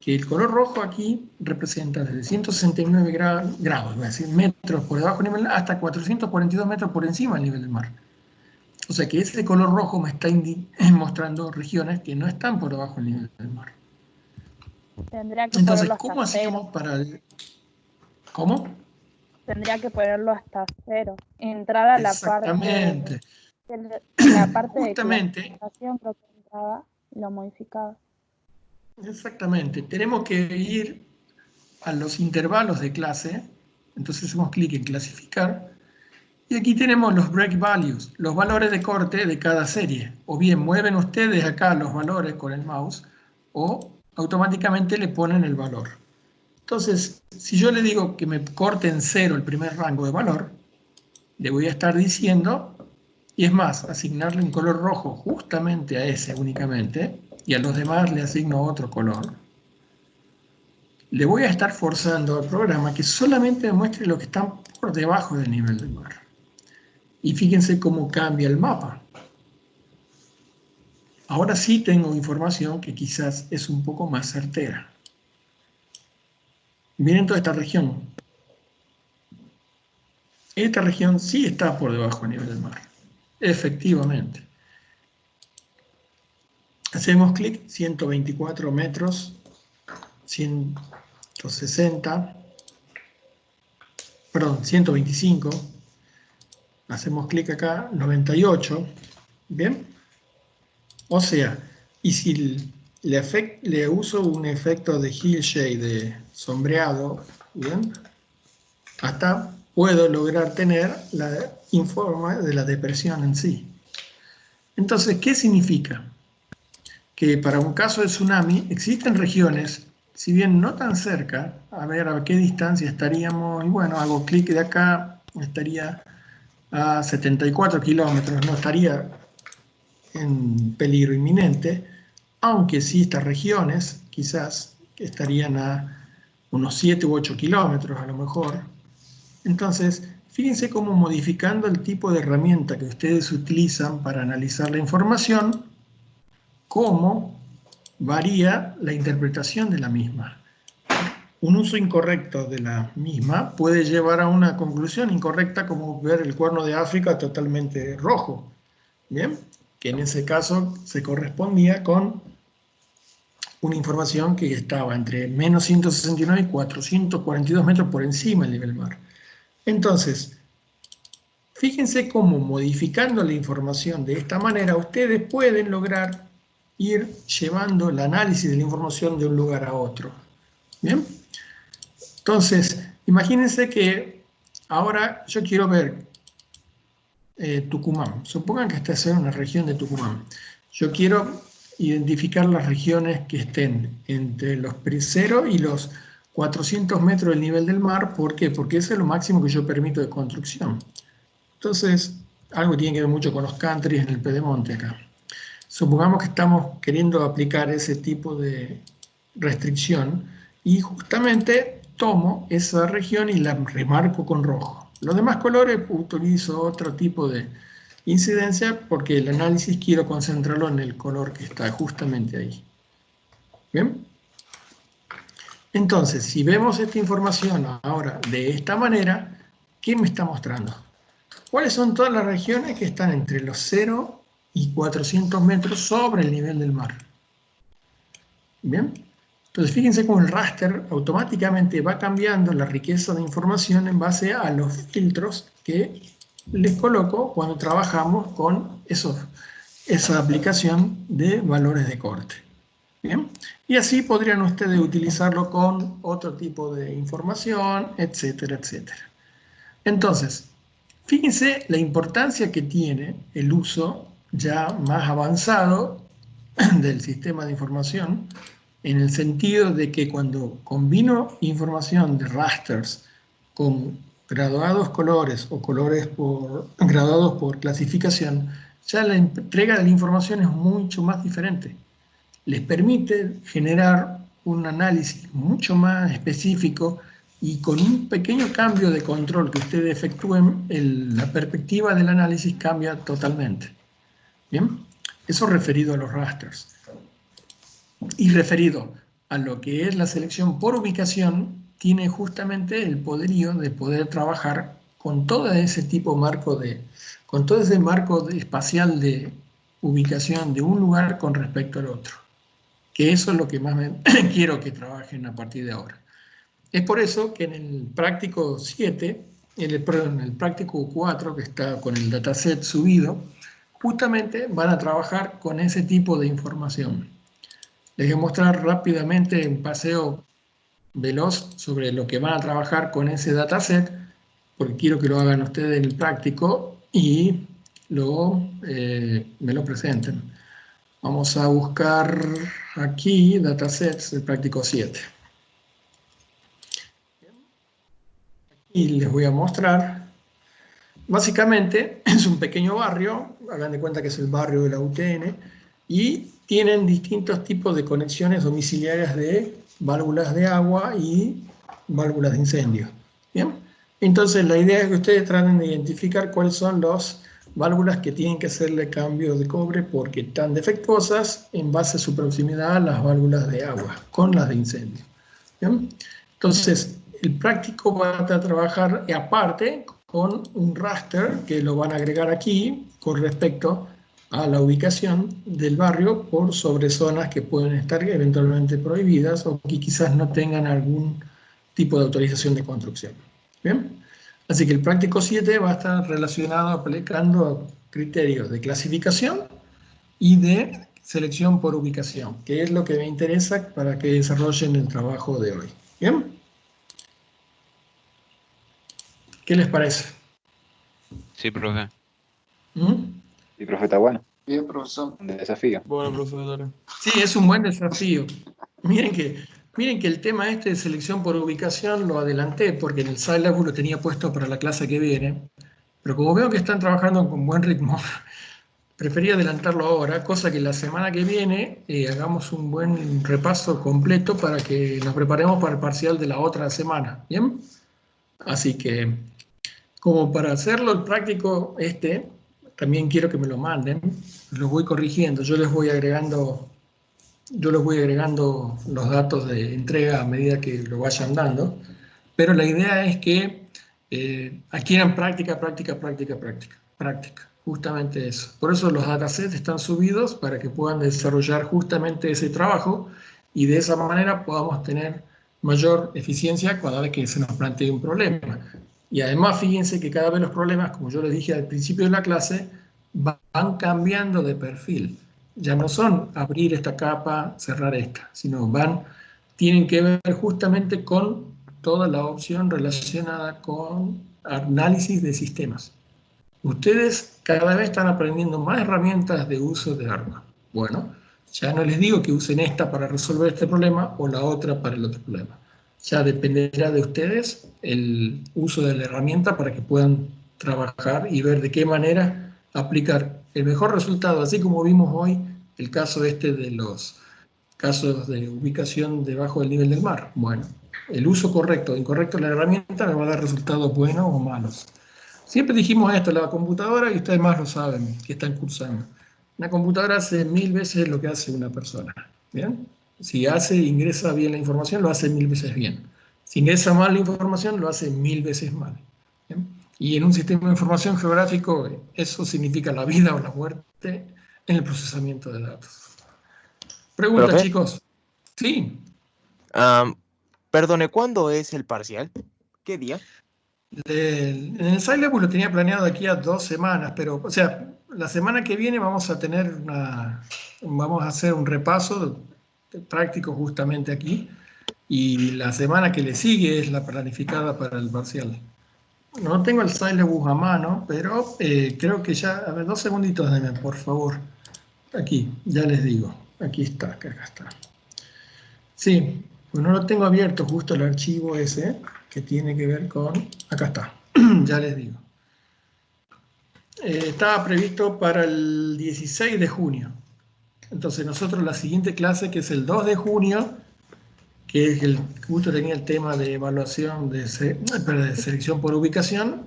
que el color rojo aquí representa desde 169 grados, es decir, metros por debajo del nivel, hasta 442 metros por encima del nivel del mar. O sea que ese color rojo me está mostrando regiones que no están por debajo del nivel del mar. Tendría que Entonces, ponerlo ¿cómo hasta hacíamos cero. para el... ¿Cómo? Tendría que ponerlo hasta cero. Entrar a Exactamente. la parte de Justamente, clasificación, creo que entraba y lo modificaba. exactamente. Tenemos que ir a los intervalos de clase. Entonces hacemos clic en clasificar. Y aquí tenemos los break values, los valores de corte de cada serie. O bien mueven ustedes acá los valores con el mouse o automáticamente le ponen el valor. Entonces, si yo le digo que me corte en 0 el primer rango de valor, le voy a estar diciendo, y es más, asignarle un color rojo justamente a ese únicamente, y a los demás le asigno otro color. Le voy a estar forzando al programa que solamente me muestre lo que está por debajo del nivel del mar. Y fíjense cómo cambia el mapa. Ahora sí tengo información que quizás es un poco más certera. Miren toda esta región. Esta región sí está por debajo del nivel del mar. Efectivamente. Hacemos clic, 124 metros, 160, perdón, 125. Hacemos clic acá, 98. ¿Bien? O sea, y si le uso un efecto de hillshade, de sombreado, ¿bien? Hasta puedo lograr tener la informa de la depresión en sí. Entonces, ¿qué significa? Que para un caso de tsunami existen regiones si bien no tan cerca, a ver a qué distancia estaríamos, y bueno, hago clic de acá, estaría a 74 kilómetros, no estaría en peligro inminente, aunque sí estas regiones quizás estarían a unos 7 u 8 kilómetros a lo mejor. Entonces, fíjense cómo modificando el tipo de herramienta que ustedes utilizan para analizar la información, cómo varía la interpretación de la misma. Un uso incorrecto de la misma puede llevar a una conclusión incorrecta, como ver el cuerno de África totalmente rojo, ¿bien? Que en ese caso se correspondía con una información que estaba entre menos 169 y 442 metros por encima del nivel del mar. Entonces, fíjense cómo modificando la información de esta manera ustedes pueden lograr ir llevando el análisis de la información de un lugar a otro. ¿Bien? Entonces, imagínense que ahora yo quiero ver Tucumán. Supongan que esta es una región de Tucumán. Yo quiero identificar las regiones que estén entre los 0 y los 400 metros del nivel del mar. ¿Por qué? Porque ese es lo máximo que yo permito de construcción. Entonces, algo tiene que ver mucho con los countries en el Pedemonte acá. Supongamos que estamos queriendo aplicar ese tipo de restricción y justamente tomo esa región y la remarco con rojo. Los demás colores utilizo otro tipo de incidencia porque el análisis quiero concentrarlo en el color que está justamente ahí. ¿Bien? Entonces, si vemos esta información ahora de esta manera, ¿qué me está mostrando? ¿Cuáles son todas las regiones que están entre los 0 y 400 metros sobre el nivel del mar? ¿Bien? Entonces, fíjense cómo el raster automáticamente va cambiando la riqueza de información en base a los filtros que les coloco cuando trabajamos con esa aplicación de valores de corte. ¿Bien? Y así podrían ustedes utilizarlo con otro tipo de información, etcétera, etcétera. Entonces, fíjense la importancia que tiene el uso ya más avanzado del sistema de información, en el sentido de que cuando combino información de rasters con graduados colores o colores graduados por clasificación, ya la entrega de la información es mucho más diferente. Les permite generar un análisis mucho más específico y con un pequeño cambio de control que ustedes efectúen, la perspectiva del análisis cambia totalmente. ¿Bien? Eso referido a los rasters. Y referido a lo que es la selección por ubicación, tiene justamente el poderío de poder trabajar con todo ese tipo con todo ese marco espacial de ubicación de un lugar con respecto al otro. Que eso es lo que más quiero que trabajen a partir de ahora. Es por eso que en el práctico 7, en el práctico 4, que está con el dataset subido, justamente van a trabajar con ese tipo de información. Les voy a mostrar rápidamente un paseo veloz sobre lo que van a trabajar con ese dataset, porque quiero que lo hagan ustedes en el práctico y luego me lo presenten. Vamos a buscar aquí datasets del práctico 7. Y les voy a mostrar. Básicamente es un pequeño barrio, hagan de cuenta que es el barrio de la UTN, y tienen distintos tipos de conexiones domiciliarias de válvulas de agua y válvulas de incendio. ¿Bien? Entonces la idea es que ustedes traten de identificar cuáles son las válvulas que tienen que hacerle cambio de cobre porque están defectuosas en base a su proximidad a las válvulas de agua con las de incendio. ¿Bien? Entonces, el práctico va a trabajar aparte con un raster que lo van a agregar aquí con respecto a la ubicación del barrio por sobre zonas que pueden estar eventualmente prohibidas o que quizás no tengan algún tipo de autorización de construcción. ¿Bien? Así que el práctico 7 va a estar relacionado aplicando criterios de clasificación y de selección por ubicación, que es lo que me interesa para que desarrollen el trabajo de hoy. ¿Bien? ¿Qué les parece? Sí, profe. Sí, profe, está bueno. Bien, profesor. Un desafío. Bueno, profesor. Sí, es un buen desafío. Miren que Miren que el tema este de selección por ubicación lo adelanté porque en el Syllabus lo tenía puesto para la clase que viene, pero como veo que están trabajando con buen ritmo, preferí adelantarlo ahora, cosa que la semana que viene hagamos un buen repaso completo para que nos preparemos para el parcial de la otra semana, ¿bien? Así que, como para hacerlo el práctico también quiero que me lo manden, los voy corrigiendo, yo les voy agregando los datos de entrega a medida que lo vayan dando, pero la idea es que adquieran práctica, justamente eso. Por eso los datasets están subidos para que puedan desarrollar justamente ese trabajo y de esa manera podamos tener mayor eficiencia cada vez que se nos plantee un problema. Y además fíjense que cada vez los problemas, como yo les dije al principio de la clase, van cambiando de perfil. Ya no son abrir esta capa, cerrar esta, sino tienen que ver justamente con toda la opción relacionada con análisis de sistemas. Ustedes cada vez están aprendiendo más herramientas de uso de ARMA. Bueno, ya no les digo que usen esta para resolver este problema o la otra para el otro problema. Ya dependerá de ustedes el uso de la herramienta para que puedan trabajar y ver de qué manera aplicar el mejor resultado, así como vimos hoy el caso de los casos de ubicación debajo del nivel del mar. Bueno, el uso correcto o incorrecto de la herramienta me va a dar resultados buenos o malos. Siempre dijimos esto, la computadora, y ustedes más lo saben, que están cursando. Una computadora hace 1000 veces lo que hace una persona. ¿Bien? Si ingresa bien la información, lo hace 1000 veces bien. Si ingresa mal la información, lo hace 1000 veces mal. ¿Bien? Y en un sistema de información geográfico, eso significa la vida o la muerte en el procesamiento de datos. Pregunta, ¿Profe? chicos. Sí. Perdone, ¿cuándo es el parcial? ¿Qué día? En el Syllabus lo tenía planeado de aquí a 2 semanas, pero, o sea, la semana que viene vamos a hacer un repaso práctico justamente aquí, y la semana que le sigue es la planificada para el parcial. No tengo el Syllabus a mano, pero creo que ya, a ver, 2 segunditos, denme, por favor. Aquí, ya les digo, aquí está, acá está. Sí, pues no lo tengo abierto justo el archivo ese, que tiene que ver con... Acá está, ya les digo. Estaba previsto para el 16 de junio. Entonces nosotros la siguiente clase, que es el 2 de junio, que es justo tenía el tema de evaluación de selección por ubicación,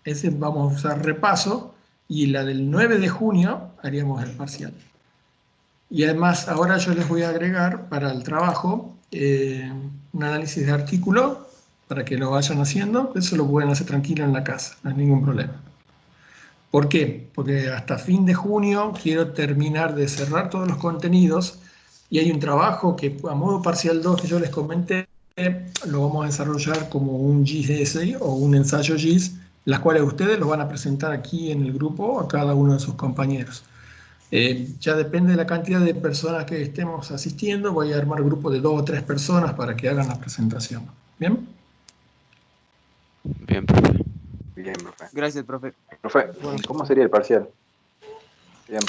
ese vamos a usar repaso, y la del 9 de junio haríamos el parcial. Y además ahora yo les voy a agregar para el trabajo un análisis de artículo para que lo vayan haciendo. Eso lo pueden hacer tranquilo en la casa, no hay ningún problema. ¿Por qué? Porque hasta fin de junio quiero terminar de cerrar todos los contenidos y hay un trabajo que a modo parcial 2 que yo les comenté, lo vamos a desarrollar como un GIS o un ensayo GIS, las cuales ustedes lo van a presentar aquí en el grupo a cada uno de sus compañeros. Ya depende de la cantidad de personas que estemos asistiendo, voy a armar grupo de 2 o 3 personas para que hagan la presentación. ¿Bien? Bien, profe. Bien, profe. Gracias, profe. Profe, ¿cómo sería el parcial?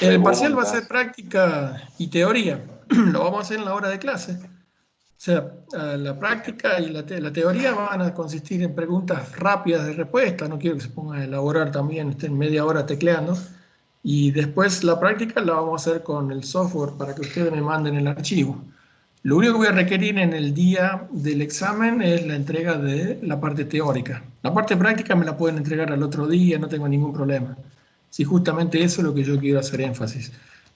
El parcial va a ser práctica y teoría. Lo vamos a hacer en la hora de clase. O sea, la práctica y la teoría van a consistir en preguntas rápidas de respuesta. No quiero que se pongan a elaborar también, estén media hora tecleando. Y después la práctica la vamos a hacer con el software para que ustedes me manden el archivo. Lo único que voy a requerir en el día del examen es la entrega de la parte teórica. La parte práctica me la pueden entregar al otro día, no tengo ningún problema. Si justamente eso es lo que yo quiero hacer énfasis.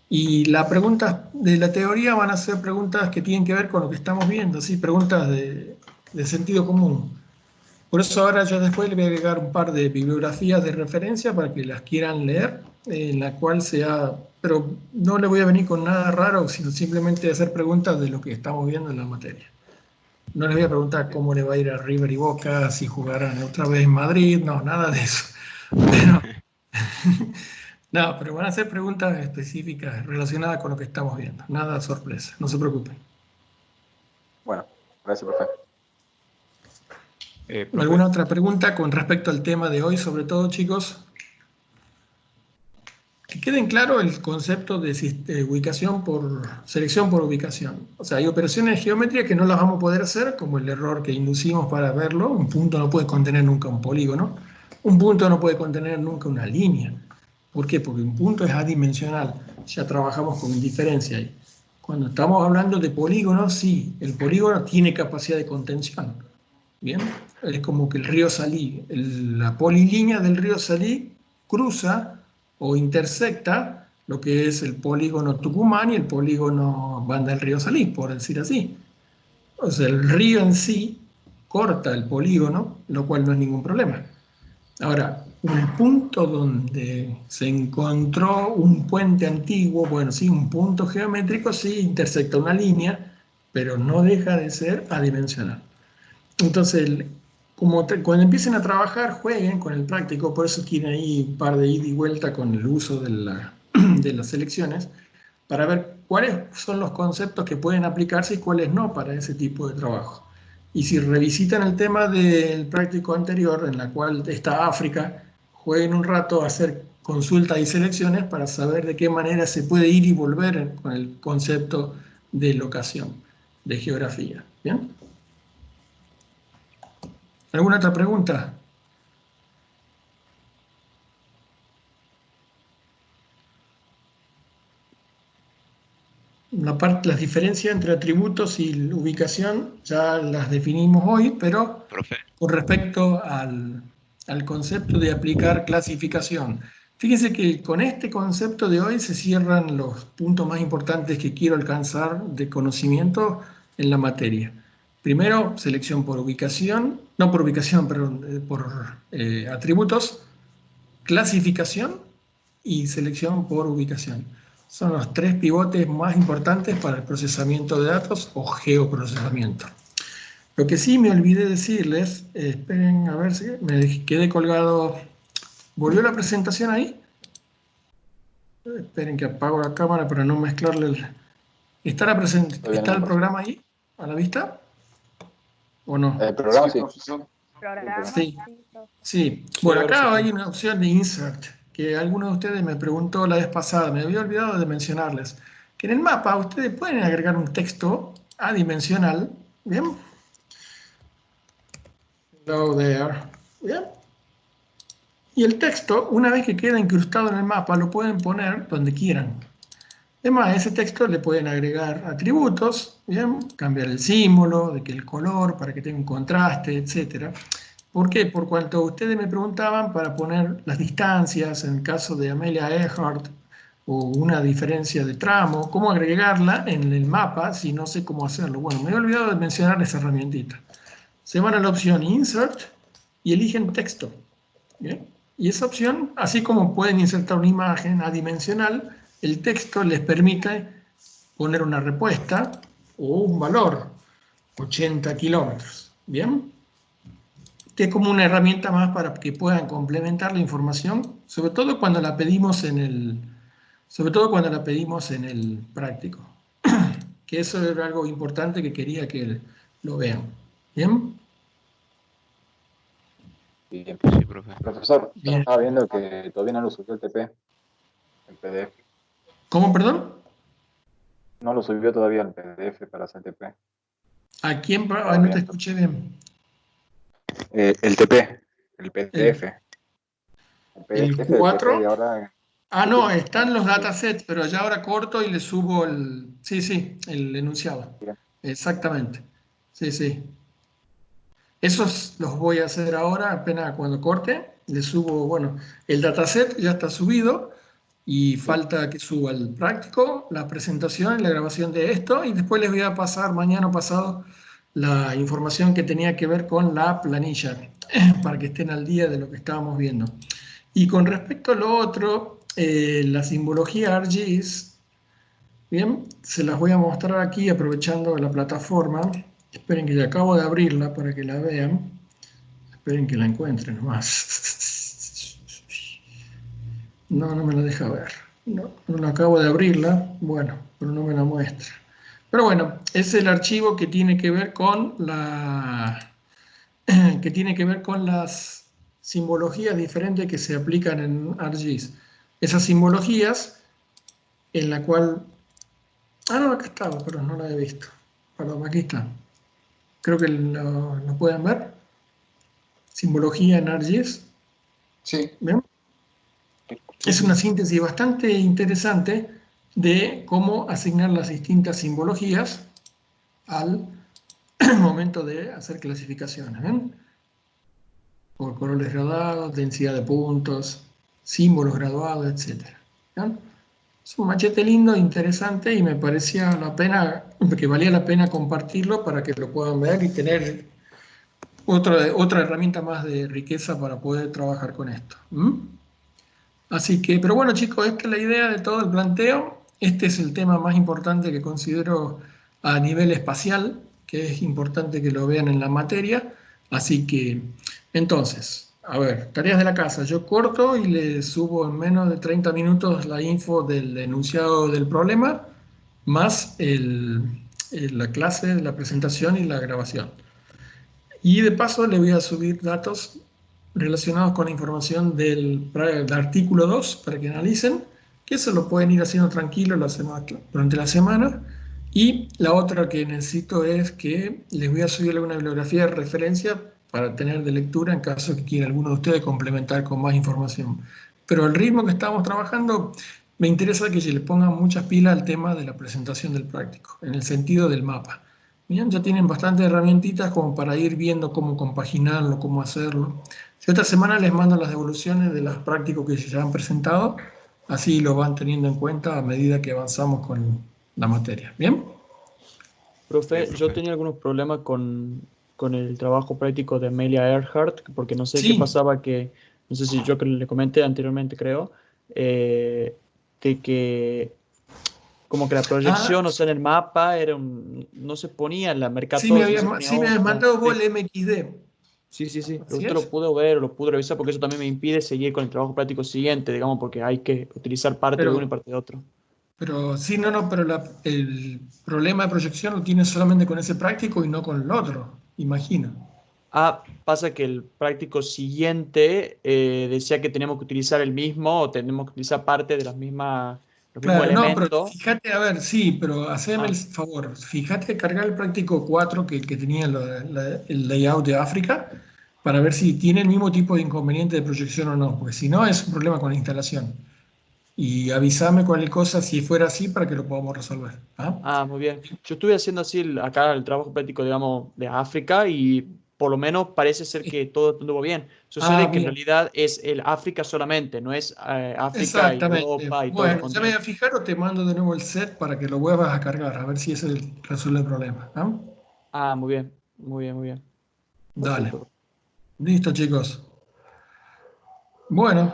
Y las preguntas de la teoría van a ser preguntas que tienen que ver con lo que estamos viendo, ¿sí? Preguntas de sentido común. Por eso ahora yo después le voy a agregar un par de bibliografías de referencia para que las quieran leer, en la cual pero no le voy a venir con nada raro, sino simplemente hacer preguntas de lo que estamos viendo en la materia. No les voy a preguntar cómo le va a ir a River y Boca, si jugarán otra vez en Madrid, no, nada de eso. Pero van a ser preguntas específicas relacionadas con lo que estamos viendo, nada sorpresa, no se preocupen. Bueno, gracias, profe. ¿Alguna otra pregunta con respecto al tema de hoy, sobre todo, chicos? Que queden claro el concepto de ubicación selección por ubicación. O sea, hay operaciones de geometría que no las vamos a poder hacer, como el error que inducimos para verlo. Un punto no puede contener nunca un polígono. Un punto no puede contener nunca una línea. ¿Por qué? Porque un punto es adimensional. Ya trabajamos con indiferencia ahí. Cuando estamos hablando de polígonos, sí, el polígono tiene capacidad de contención. ¿Bien? Es como que el río Salí, la polilínea del río Salí cruza o intersecta lo que es el polígono Tucumán y el polígono Banda del río Salí, por decir así. O sea, el río en sí corta el polígono, lo cual no es ningún problema. Ahora, un punto donde se encontró un puente antiguo, bueno, sí, un punto geométrico, sí, intersecta una línea, pero no deja de ser adimensional. Entonces, cuando empiecen a trabajar, jueguen con el práctico, por eso tiene ahí un par de ida y vuelta con el uso de las selecciones, para ver cuáles son los conceptos que pueden aplicarse y cuáles no para ese tipo de trabajo. Y si revisitan el tema del práctico anterior, en la cual está África, jueguen un rato a hacer consultas y selecciones para saber de qué manera se puede ir y volver con el concepto de locación, de geografía. ¿Bien? ¿Alguna otra pregunta? Las diferencias entre atributos y ubicación ya las definimos hoy, pero Profe, con respecto al concepto de aplicar clasificación. Fíjense que con este concepto de hoy se cierran los puntos más importantes que quiero alcanzar de conocimiento en la materia. Primero, selección por ubicación, no por ubicación, perdón, por atributos, clasificación y selección por ubicación. Son los tres pivotes más importantes para el procesamiento de datos o geoprocesamiento. Lo que sí me olvidé decirles, esperen a ver si me quedé colgado. ¿Volvió la presentación ahí? Esperen que apago la cámara para no mezclarle ¿Está el programa ahí a la vista? ¿O no? El programa sí. Programa, Sí. profe. Sí. Bueno, ahora acá sí. hay una opción de insert que alguno de ustedes me preguntó la vez pasada, me había olvidado de mencionarles, que en el mapa ustedes pueden agregar un texto adimensional, ¿bien? Hello there, ¿bien? Y el texto, una vez que queda incrustado en el mapa, lo pueden poner donde quieran. Además, a ese texto le pueden agregar atributos, ¿bien? Cambiar el símbolo, de que el color, para que tenga un contraste, etc. ¿Por qué? Por cuanto ustedes me preguntaban para poner las distancias, en el caso de Amelia Earhart, o una diferencia de tramo, cómo agregarla en el mapa si no sé cómo hacerlo. Bueno, me he olvidado de mencionar esa herramientita. Se van a la opción Insert y eligen texto. ¿Bien? Y esa opción, así como pueden insertar una imagen adimensional, el texto les permite poner una respuesta o un valor, 80 kilómetros. ¿Bien? Que es como una herramienta más para que puedan complementar la información, sobre todo cuando la pedimos en el práctico. Que eso era algo importante que quería que lo vean. ¿Bien? Bien. sí, profe. Profesor, yo Bien. estaba viendo que todavía no lo subió el TP en PDF. ¿Cómo, perdón? No lo subió todavía en PDF para hacer TP. ¿A quién? Estaba No te viendo. escuché bien. El TP, el PDF. El PDF del TP 4. de ahora. Ah, Sí, no, sí. están los datasets, pero ya ahora corto y le subo el... Sí, el enunciado. Bien. Exactamente. Sí. Esos los voy a hacer ahora, apenas cuando corte. Le subo, bueno, el dataset ya está subido y falta que suba el práctico, la presentación y la grabación de esto. Y después les voy a pasar mañana o pasado la información que tenía que ver con la planilla, para que estén al día de lo que estábamos viendo. Y con respecto a lo otro, la simbología ArcGIS, bien, se las voy a mostrar aquí aprovechando la plataforma. Esperen que ya acabo de abrirla para que la vean. Esperen que la encuentren nomás. No me la deja ver. No acabo de abrirla. Bueno, pero no me la muestra. Pero bueno, es el archivo que tiene que ver con las simbologías diferentes que se aplican en ArcGIS. esas simbologías en la cual... Ah, no, acá estaba, pero no la he visto. Perdón, aquí está. Creo que lo pueden ver. Simbología en ArcGIS. Sí. ¿Bien? Es una síntesis bastante interesante de cómo asignar las distintas simbologías al momento de hacer clasificaciones. ¿Ven? Por colores graduados, densidad de puntos, símbolos graduados, etc. ¿Bien? Es un machete lindo, interesante, y me parecía que valía la pena compartirlo para que lo puedan ver y tener otra herramienta más de riqueza para poder trabajar con esto. Así que, pero bueno chicos, esta es la idea de todo el planteo. Este es el tema más importante que considero a nivel espacial, que es importante que lo vean en la materia. Así que, entonces, a ver, tareas de la casa. Yo corto y le subo en menos de 30 minutos la info del enunciado del problema, más la clase, la presentación y la grabación. Y de paso le voy a subir datos relacionados con la información del artículo 2 para que analicen, que eso lo pueden ir haciendo tranquilo durante la semana. Y la otra que necesito es que les voy a subir alguna bibliografía de referencia para tener de lectura en caso que quiera alguno de ustedes complementar con más información. Pero el ritmo que estamos trabajando, me interesa que se le pongan muchas pilas al tema de la presentación del práctico, en el sentido del mapa. Bien, ya tienen bastantes herramientitas como para ir viendo cómo compaginarlo, cómo hacerlo. Yo esta semana les mando las devoluciones de los prácticos que ya han presentado, así lo van teniendo en cuenta a medida que avanzamos con la materia. ¿Bien? Profe, yo tenía algunos problemas con el trabajo práctico de Amelia Earhart, porque no sé qué Sí. pasaba, no sé si yo que le comenté anteriormente, creo, de que como que la proyección, o sea, en el mapa no se ponía en la Sí me Mercator, no habías, se ponía sí me habías otra. mandado vos el MXD. Sí, sí, sí. ¿Así Usted lo es? pudo ver o lo pudo revisar porque eso también me impide seguir con el trabajo práctico siguiente, digamos, porque hay que utilizar parte de uno y Pero, parte de otro. pero sí, no, pero el problema de proyección lo tienes solamente con ese práctico y no con el otro, imagino. Ah, pasa que el práctico siguiente decía que tenemos que utilizar el mismo o tenemos que utilizar parte de los mismos Claro, no, pero elementos. fíjate, a ver, sí, pero haceme el Ah, favor, fíjate cargar el práctico 4 que tenía el layout de África para ver si tiene el mismo tipo de inconveniente de proyección o no, porque si no es un problema con la instalación. Y avísame cualquier cosa si fuera así para que lo podamos resolver. ¿Ah? muy bien. Yo estuve haciendo así acá el trabajo práctico, digamos, de África y por lo menos parece ser que todo anduvo bien. Ah, Sucede que en bien, realidad es el África solamente, no es África y exactamente. Europa y todos los Bueno, ya me voy a continentes. fijar o te mando de nuevo el set para que lo vuelvas a cargar, a ver si eso resuelve el problema. ¿Ah? Muy bien, muy bien, muy bien. Dale. Perfecto. Listo, chicos. Bueno,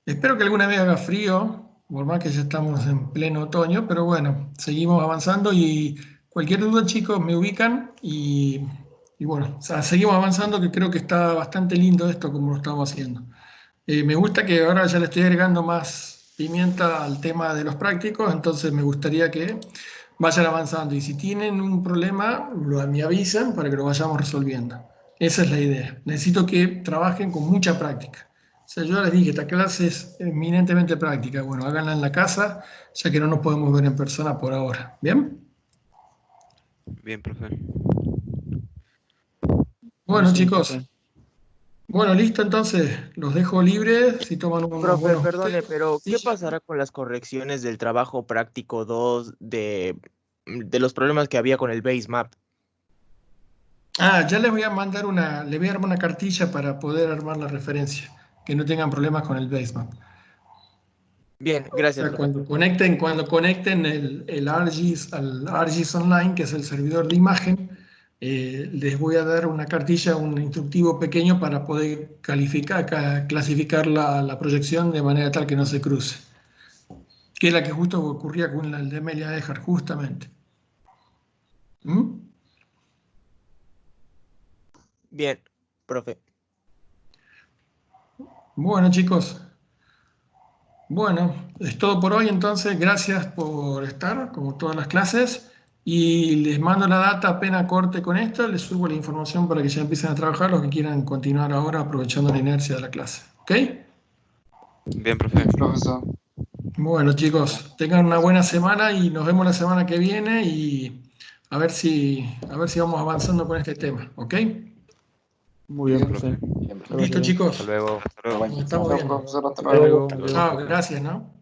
espero que alguna vez haga frío, por más que ya estamos en pleno otoño, pero bueno, seguimos avanzando y cualquier duda, chicos, me ubican y bueno, o sea, seguimos avanzando, que creo que está bastante lindo esto como lo estamos haciendo. Me gusta que ahora ya le estoy agregando más pimienta al tema de los prácticos, entonces me gustaría que vayan avanzando y si tienen un problema, me avisan para que lo vayamos resolviendo. Esa es la idea. Necesito que trabajen con mucha práctica. O sea, yo les dije, esta clase es eminentemente práctica. Bueno, háganla en la casa, ya que no nos podemos ver en persona por ahora. ¿Bien? Bien, profe. Bueno, Buenísimo, chicos. profe. Bueno, listo, entonces los dejo libres si toman unos Profe, buenos perdone, mates. pero Sí, ¿qué pasará con las correcciones del trabajo práctico 2 de los problemas que había con el base map? ya les voy a mandar le voy a armar una cartilla para poder armar la referencia, que no tengan problemas con el basement. Bien, O gracias, sea, profe. cuando conecten el ArcGIS al ArcGIS Online, que es el servidor de imagen, les voy a dar una cartilla, un instructivo pequeño para poder clasificar la proyección de manera tal que no se cruce, que es la que justo ocurría con el de Amelia Earhart, justamente. ¿Mm? Bien, profe. Bueno, chicos. Bueno, es todo por hoy entonces. Gracias por estar, como todas las clases. Y les mando la data apenas corte con esto. Les subo la información para que ya empiecen a trabajar los que quieran continuar ahora aprovechando la inercia de la clase. ¿Ok? Bien, profe. Profesor. Bueno, chicos, tengan una buena semana y nos vemos la semana que viene y a ver si vamos avanzando con este tema, ¿ok? Muy bien, Bien. profe. Bien, Listo, Hasta chicos. luego. Hasta luego. Nos estamos Chao, viendo. profesor. Hasta Hasta luego. luego. Hasta luego. Chao, gracias, ¿no?